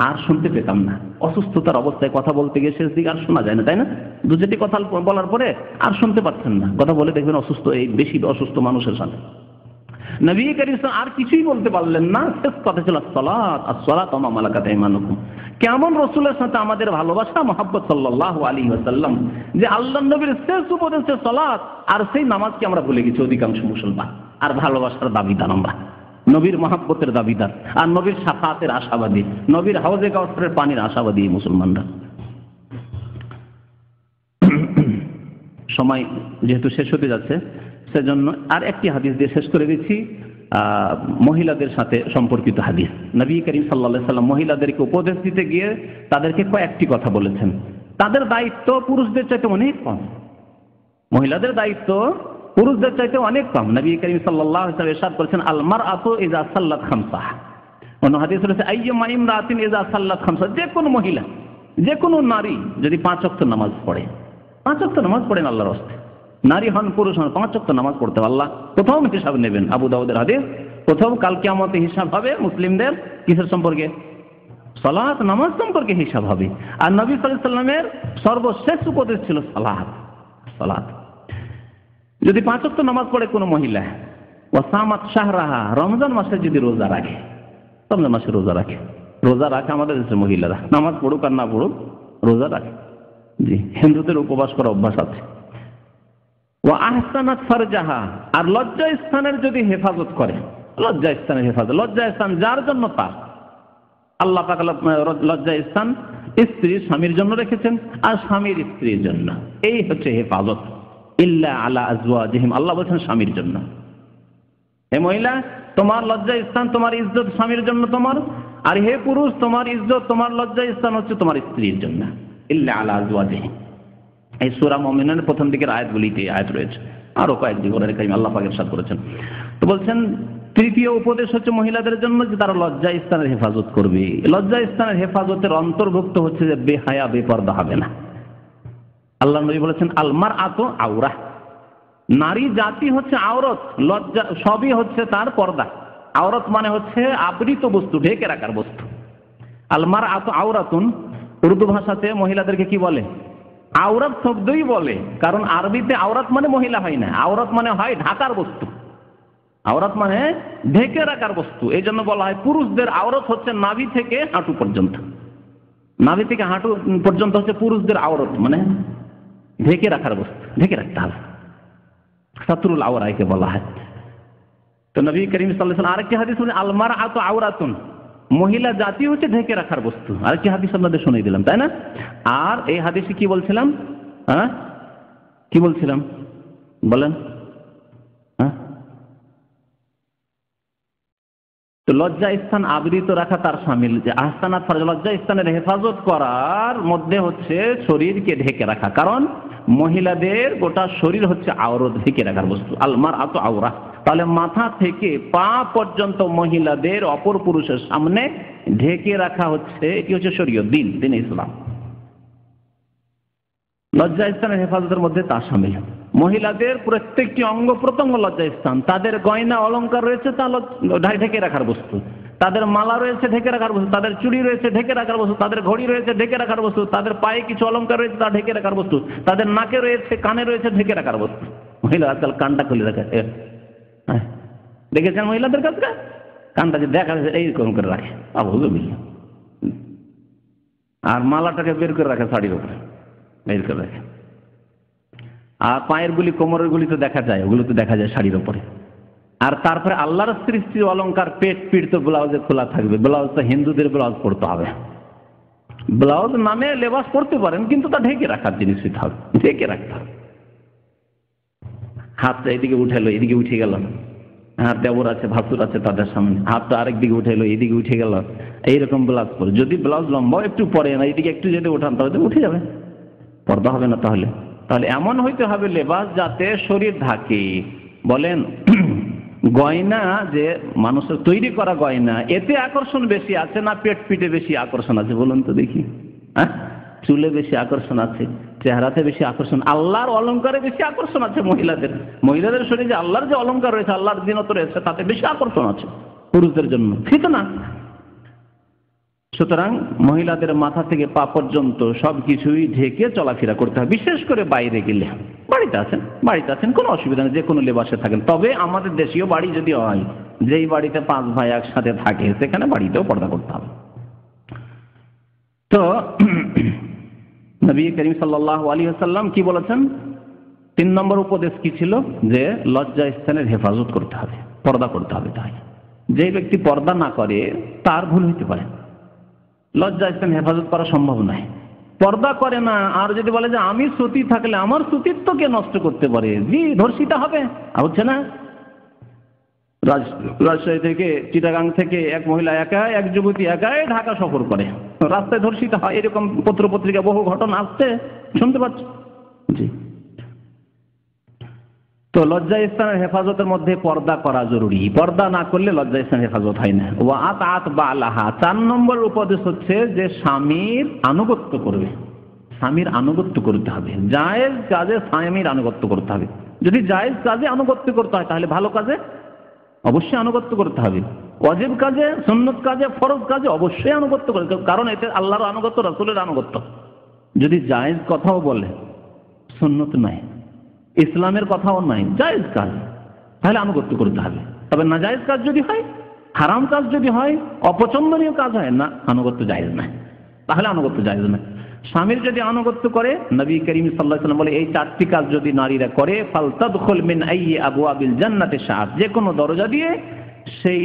আর শুনতে পেতাম না। অসুস্থতার অবস্থায় কথা বলতে গিয়ে শেষ দিকে আর শোনা যায় না, তাই না? দু চারটি কথা বলার পরে আর শুনতে পাচ্ছেন না, কথা বলে দেখবেন অসুস্থ, এই বেশি অসুস্থ মানুষের সাথে। নবী করিম আর কিছুই বলতে পারলেন না, শেষ কথা ছিল সালাত, as-সালাতু ওয়া মা মালাকাত আইমানুকুম। কেমন রসুলের সাথে আমাদের ভালোবাসা, মহব্বত সাল্লাল্লাহু আলাইহি ওয়াসাল্লাম, যে আল্লাহ নবীর শেষ উপদেশে সালাত, আর সেই নামাজকে আমরা ভুলে গেছি অধিকাংশ মুসলমান। আর ভালোবাসার দাবিদার আমরা, নবীর মহব্বতের দাবিদার, আর নবীর শাফাতের আশাবাদী, নবীর হাউজে কাউসারের পানির আশাবাদী মুসলমানরা। সময় যেহেতু শেষ হতে যাচ্ছে, সেজন্য আর একটি হাদিস দিয়ে শেষ করে দিচ্ছি, মহিলাদের সাথে সম্পর্কিত হাদিস। নবী করিম সাল্লাল্লাহু আলাইহি ওয়াসাল্লাম মহিলাদেরকে উপদেশ দিতে গিয়ে তাদেরকে কয়েকটি কথা বলেছেন। তাদের দায়িত্ব পুরুষদের চাইতে অনেক কম, মহিলাদের দায়িত্ব পুরুষদের চাইতে অনেক কম। নবী করিম সাল্লাল্লাহু আলাইহি ওয়াসাল্লাম ইরশাদ করেছেন, আল মারআতু ইযা সাল্লাত খামসাহ। অন্য হাদিসে রয়েছে, আইয়্যুমা ইমরাতিন ইযা সাল্লাত খামসাহ, যে কোনো মহিলা, যে কোনো নারী যদি 5 ওয়াক্ত নামাজ পড়ে, 5 ওয়াক্ত নামাজ পড়েন আল্লাহর রাস্তায়, নারী হন পুরুষ হন, 5 ওয়াক্ত নামাজ পড়তে আল্লাহ প্রথম হিসাব নেবেন। আবু দাউদের হাদিস, প্রথম কাল কিয়ামতে হিসাব হবে মুসলিমদের কিসের সম্পর্কে? সালাত, নামাজ সম্পর্কে হিসাব হবে। আর নবী সাল্লাল্লাহু আলাইহি ওয়াসাল্লামের সর্বশেষ উপদেশ ছিল সালাত, সালাত। যদি 5 ওয়াক্ত নামাজ পড়ে কোনো মহিলা, ওয়াসামাত শাহরাহা, রমজান মাসে যদি রোজা রাখে, রমজান মাসে রোজা রাখে, রোজা রাখে আমাদের দেশের মহিলারা, নামাজ পড়ুক আর না পড়ুক রোজা রাখে। জি, হিন্দুদের উপবাস করার অভ্যাস আছে। ওয়া আহসানাত ফারজাহা, আর লজ্জা স্থানের যদি হেফাজত করে, লজ্জা স্থানের হেফাজত, লজ্জা স্থান যার জন্য তার, আল্লাহ পাক লজ্জা স্থান স্ত্রী স্বামীর জন্য রেখেছেন আর স্বামীর স্ত্রীর জন্য, এই হচ্ছে হেফাজত। ইল্লা আলা আজওয়াজিহিম, আল্লাহ বলছেন স্বামীর জন্য। হে মহিলা, তোমার লজ্জা স্থান, তোমার ইজ্জত স্বামীর জন্য তোমার, আর হে পুরুষ, তোমার ইজ্জত, তোমার লজ্জা স্থান হচ্ছে তোমার স্ত্রীর জন্য। ইল্লা আলা আজওয়াজিহিম, এই সূরা মুমিনুনের প্রথম দিকের আয়াতগুলিতে আয়াত রয়েছে, আরো কয়েকটি কোরআনে কারীম আল্লাহ পাক ইরশাদ করেছেন। তো বলছেন তৃতীয় উপদেশ হচ্ছে মহিলাদের জন্য যে তারা লজ্জা স্থানের হেফাজত করবে। লজ্জা স্থানের হেফাজতের অন্তর্ভুক্ত হচ্ছে যে বেহায়া বেপরদা হবে না। আল্লাহ নবী বলেছেন, আল মারআতু আওরা, নারী জাতি হচ্ছে আওরত, লজ্জা সবই হচ্ছে তার পর্দা। আওরত মানে হচ্ছে আবৃত বস্তু, ঢেকে রাখার বস্তু। আল মারআতু আওরাতুন, উর্দু ভাষাতে মহিলাদেরকে কি বলে? আওরাত শব্দই বলে, কারণ আরবিতে আওরাত মানে মহিলা হয় না, আওরাত মানে হয় ঢাকার বস্তু, আওরাত মানে ঢেকে রাখার বস্তু। এই জন্য বলা হয় পুরুষদের আওরাত হচ্ছে নাভি থেকে হাঁটু পর্যন্ত, নাভি থেকে হাঁটু পর্যন্ত হচ্ছে পুরুষদের আওরাত, মানে ঢেকে রাখার বস্তু, ঢেকে রাখতে হবে, সাতরুল আওরা একে বলা হয়। তো নবী করিম সাল্লাল্লাহু আলাইহি ওয়াসাল্লাম আরেকটি হাদিস বলেন, আল মারআতু আওরাতুন, মহিলা জাতি হচ্ছে ঢেকে রাখার বস্তু। আরেকটি হাদিস আপনাদের শুনিয়ে দিলাম, তাই না? আর এই হাদিসে কি বলছিলাম? কি বলছিলাম বলেন? তো লজ্জা স্থান আবৃত রাখা তার শামিল, যে আহসানাত ফারজ, লজ্জা স্থানের হেফাজত করার মধ্যে হচ্ছে শরীরকে ঢেকে রাখা, কারণ মহিলাদের গোটা শরীর হচ্ছে আওরত, ঢেকে রাখার বস্তু। আল মারআতু আওরা, তাহলে মাথা থেকে পা পর্যন্ত মহিলাদের অপর পুরুষের সামনে ঢেকে রাখা হচ্ছে, এটি হচ্ছে শরীয়ত, দিন ইসলাম। লজ্জা স্থানের হেফাজতের মধ্যে তা শামিল। মহিলাদের প্রত্যেকটি অঙ্গ প্রত্যঙ্গ লজ্জা স্থান, তাদের গয়না অলংকার রয়েছে তা ঢেকে রাখার বস্তু, তাদের মালা রয়েছে ঢেকে রাখার বস্তু, তাদের চুড়ি রয়েছে ঢেকে রাখার বস্তু, তাদের ঘড়ি রয়েছে ঢেকে রাখার বস্তু, তাদের পায়ে কিছু অলংকার রয়েছে তা ঢেকে রাখার বস্তু, তাদের নাকে রয়েছে, কানে রয়েছে ঢেকে রাখার বস্তু। মহিলা আজকাল কানটা খুলে রাখে, দেখেছেন মহিলাদের কাছে কানটা যে দেখা যাচ্ছে এইরকম করে রাখে, আর মালাটাকে বের করে রাখে শাড়ির উপরে, বের করে রাখে। আর পায়ের গুলি, কোমরের গুলি তো দেখা যায়, ওগুলো তো দেখা যায় শাড়ির উপরে। আর তারপরে আল্লাহর সৃষ্টি অলংকার, পেট পিঠ তো ব্লাউজে খোলা থাকবে, ব্লাউজ তো হিন্দুদের ব্লাউজ পড়তে হবে, ব্লাউজ নামে লেবাস পড়তে পারেন কিন্তু তা ঢেকে রাখার জিনিস হতে হবে, ঢেকে রাখতে হবে। হাতটা এদিকে উঠেলো, এদিকে উঠে গেল, হ্যাঁ দেবর আছে, ভাসুর আছে তাদের সামনে, হাতটা আরেক দিকে উঠেলো, এদিকে উঠে গেল, এইরকম ব্লাউজ পরে। যদি ব্লাউজ লম্বাও একটু পরে না, এদিকে একটু যদি উঠান তাহলে উঠে যাবে, পর্দা হবে না। তাহলে এমন হইতে হবে লেবাস যাতে শরীর ঢাকে। বলেন গয়না যে মানুষের তৈরি করা গয়না, এতে আকর্ষণ বেশি আছে না পেট পিঠে বেশি আকর্ষণ আছে? বলুন তো দেখি। চুলে বেশি আকর্ষণ আছে, চেহারাতে বেশি আকর্ষণ, আল্লাহর অলংকারে বেশি আকর্ষণ আছে মহিলাদের শরীরে আল্লাহর যে অলংকার রয়েছে, আল্লাহর জিনত রয়েছে, তাতে বেশি আকর্ষণ আছে পুরুষদের জন্য, ঠিক না? সুতরাং মহিলাদের মাথা থেকে পা পর্যন্ত সবকিছুই ঢেকে চলাফেরা করতে হবে, বিশেষ করে বাইরে গেলে। বাড়িতে আছেন কোনো অসুবিধা নেই, যে কোনো লেবাসে থাকেন। তবে আমাদের দেশীয় বাড়ি যদি হয়, যেই বাড়িতে 5 ভাই একসাথে থাকে, সেখানে বাড়িতেও পর্দা করতে হবে। তো নবী করিম সাল্লাল্লাহু আলাইহি ওয়াসাল্লাম কি বলেছেন? 3 নম্বর উপদেশ কি ছিল? যে লজ্জা স্থানের হেফাজত করতে হবে, পর্দা করতে হবে। তাই যে ব্যক্তি পর্দা না করে তার ভুল হতে পারে, লজ্জা স্থান হেফাজত করা সম্ভব নয়। পর্দা করে না আর যদি বলে যে আমি সতী থাকলে আমার সতীত্বকে নষ্ট করতে পারে, জি ধর্ষিতা হবে। হচ্ছে না, রাজশাহী থেকে, চিটাগাং থেকে এক মহিলা একাই, এক যুবতী একাই ঢাকা সফর করে, রাস্তায় ধর্ষিত হয়। এরকম পত্র পত্রিকা বহু ঘটনা আসছে, শুনতে পাচ্ছি। জি, তো লজ্জা স্থানের হেফাজতের মধ্যে পর্দা করা জরুরি। পর্দা না করলে লজ্জা স্থানের হেফাজত হয় না। ওয়াত আত বালাহা, 4 নম্বর উপদেশ হচ্ছে যে স্বামীর আনুগত্য করবে। স্বামীর আনুগত্য করতে হবে, জায়েজ কাজে স্বামীর আনুগত্য করতে হবে। যদি জায়েজ কাজে আনুগত্য করতে হয় তাহলে ভালো কাজে অবশ্যই আনুগত্য করতে হবে। ওয়াজিব কাজে, সুন্নত কাজে, ফরজ কাজে অবশ্যই আনুগত্য করতে হবে, কারণ এতে আল্লাহর আনুগত্য, রাসূলের আনুগত্য। যদি জায়েজ কথাও বলে, সুন্নত নাই, ইসলামের কথাও নাই, জায়েজ কাজ, তাহলে আনুগত্য করতে হবে। তবে নাজায়েজ কাজ যদি হয়, হারাম কাজ যদি হয়, অপছন্দনীয় কাজ হয়, না, আনুগত্য জায়েজ নাই, তাহলে আনুগত্য জায়েজ নাই। স্বামীর যদি আনুগত্য করে, নবী করিম সাল্লাল্লাহু আলাইহি ওয়াসাল্লাম বলে এই 4টি কাজ যদি নারীরা করে, ফালতাদখুল মিন আইয়ি আবওয়াবিল জান্নাতি শাআত, যে কোনো দরজা দিয়ে সেই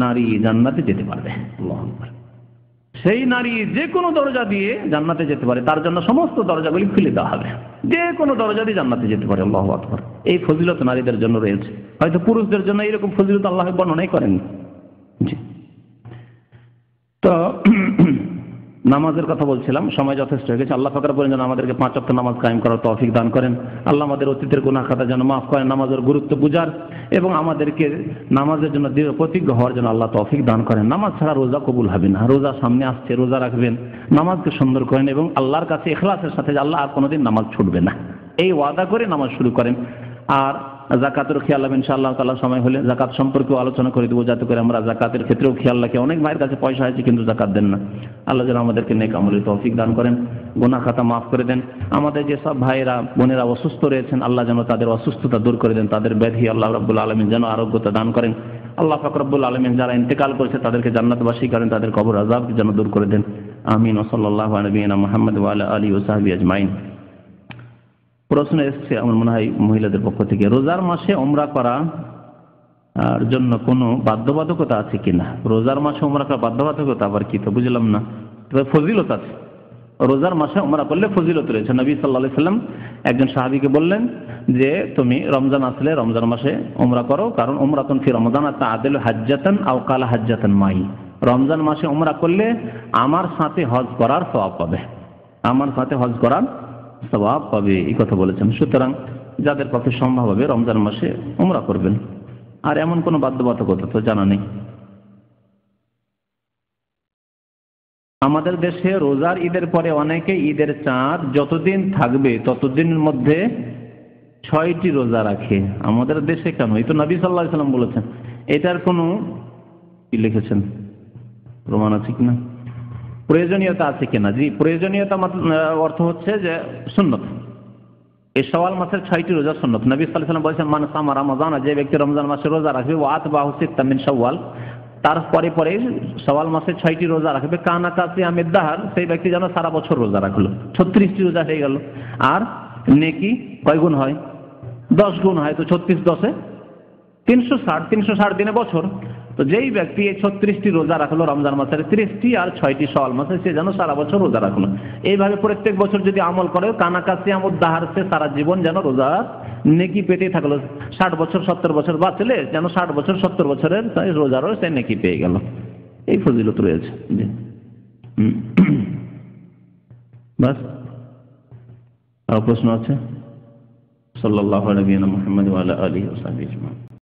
নারী জান্নাতে যেতে পারবে। আল্লাহু আকবার। সেই নারী যে কোনো দরজা দিয়ে জান্নাতে যেতে পারে, তার জন্য সমস্ত দরজাগুলি খুলে দেওয়া হবে, যে কোনো দরজা দিয়ে জান্নাতে যেতে পারে। আল্লাহু আকবার। এই ফজিলত নারীদের জন্য রয়েছে, হয়তো পুরুষদের জন্য এরকম ফজিলত আল্লাহ বর্ণনাই করেননি। জি, তো নামাজের কথা বলছিলাম, সময় যথেষ্ট হয়ে গেছে। আল্লাহ পাক রব্বুল যেন আমাদেরকে 5 ওয়াক্ত নামাজ কায়েম করার তৌফিক দান করেন। আল্লাহ আমাদের অতীতের গুনাহ খাতা যেন মাফ করেন, নামাজের গুরুত্ব বুঝার এবং আমাদেরকে নামাজের জন্য দৃঢ় প্রতিজ্ঞ হওয়ার জন্য আল্লাহ তৌফিক দান করেন। নামাজ ছাড়া রোজা কবুল হবে না। রোজা সামনে আসছে, রোজা রাখবেন, নামাজকে সুন্দর করেন এবং আল্লাহর কাছে ইখলাসের সাথে যে আল্লাহ আর কোনোদিন নামাজ ছুটবে না, এই ওয়াদা করে নামাজ শুরু করেন। আর যাকাতের খেয়াল রাখবেন, ইনশাআল্লাহ তাআলা সময় হলে যাকাত সম্পর্কেও আলোচনা করে দেবো, যাতে করে আমরা যাকাতের ক্ষেত্রেও খেয়াল রাখি। অনেক ভাইয়ের কাছে পয়সা আছে কিন্তু যাকাত দেন না। আল্লাহ যেন আমাদেরকে নেক আমলের তৌফিক দান করেন, গুনাহ খাতা মাফ করে দেন। আমাদের যে সব ভাইয়েরা বোনেরা অসুস্থ রয়েছেন, আল্লাহ যেন তাদের অসুস্থতা দূর করে দেন, তাদের ব্যাধি আল্লাহ রাব্বুল আলামিন যেন আরোগ্যতা দান করেন। আল্লাহ পাক রব্বুল আলামিন যারা ইন্তেকাল করেছে তাদেরকে জান্নাতবাসী করেন, তাদের কবর আযাব যেন দূর করে দেন। আমিন। ওয়া সাল্লাল্লাহু আলা নবিয়িনা মুহাম্মদ ওয়া আলা আলিহি ওয়া সাহবিহি আজমাইন। প্রশ্ন এসছে আমার মনে হয় মহিলাদের পক্ষ থেকে, রোজার মাসে উমরা করা আর জন্য কোনো বাধ্যবাধকতা আছে কিনা? রোজার মাসে উমরা করা বাধ্যবাধকতা আবার কি, তো বুঝলাম না। তবে ফজিলত আছে, রোজার মাসে উমরা করলে ফজিলত রয়েছে। নবী সাল্লাল্লাহু আলাইহি সাল্লাম একজন সাহাবীকে বললেন যে তুমি রমজান আসলে রমজান মাসে উমরা করো, কারণ উমরাতুন ফি রমাদান তাআদিলু হাজ্জাতান আও কালা হাজ্জাতান মাই। রমজান মাসে উমরা করলে আমার সাথে হজ করার সওয়াব পাবে, আমার সাথে হজ করার সওয়াব পাবে, এই কথা বলেছেন। সুতরাং যাদের পক্ষে সম্ভব হবে রমজান মাসে উমরা করবেন, আর এমন কোনো বাধ্যবাধকতা তো জানা নেই। আমাদের দেশে রোজার ঈদের পরে অনেকে ঈদের চাঁদ যতদিন থাকবে ততদিনের মধ্যে 6টি রোজা রাখে। আমাদের দেশে কেন? এই তো নবী সাল্লাল্লাহু আলাইহি সাল্লাম বলেছেন। এটার কোনো কি লিখেছেন, প্রমাণ আছে কিনা, প্রয়োজনীয়তা আছে কিনা? জি, প্রয়োজনীয়তা অর্থ হচ্ছে যে সুন্নত। এই শাওয়াল মাসের 6টি রোজা সুন্নত। নবী সাল্লাল্লাহু আলাইহি সাল্লাম বলেছেন মান সামা রমাদান, যে ব্যক্তি রমজান মাসে রোজা রাখবে, ওয়া আতবাহু সিত্তাম মিন শাওয়াল, তার পরে পরে শাওয়াল মাসে 6টি রোজা রাখবে, কানা কাসিয়ামিদ দাহর, সেই ব্যক্তি যেন সারা বছর রোজা রাখলো, 36টি রোজা হয়ে গেল। আর নেকি কয় গুণ হয়? 10 গুণ হয়। তো 36 10 360 দিনে বছর। তো যেই ব্যক্তি এই 36টি রোজা রাখলো রমজান মাসের, 30টি আর 6টি শাওয়াল মাসে, সে যেন সারা বছর রোজা রাখলো। এইভাবে প্রত্যেক বছর যদি আমল করে, কানাকা সিয়ামুদ দাহার, সে সারা জীবন যেন রোজা নেকি পেতেই থাকলো। 60 বছর 70 বছর বাঁচলে যেন 60 বছর 70 বছরের রোজারও সে নেকি পেয়ে গেল। এই ফজিলত রয়েছে। বাস, আর প্রশ্ন আছে? সাল্লাল্লাহু আলাইহি ওয়া সাল্লাম মুহাম্মদ ওয়া আলা আলিহি ওয়া সাহবিহি আজমাইন।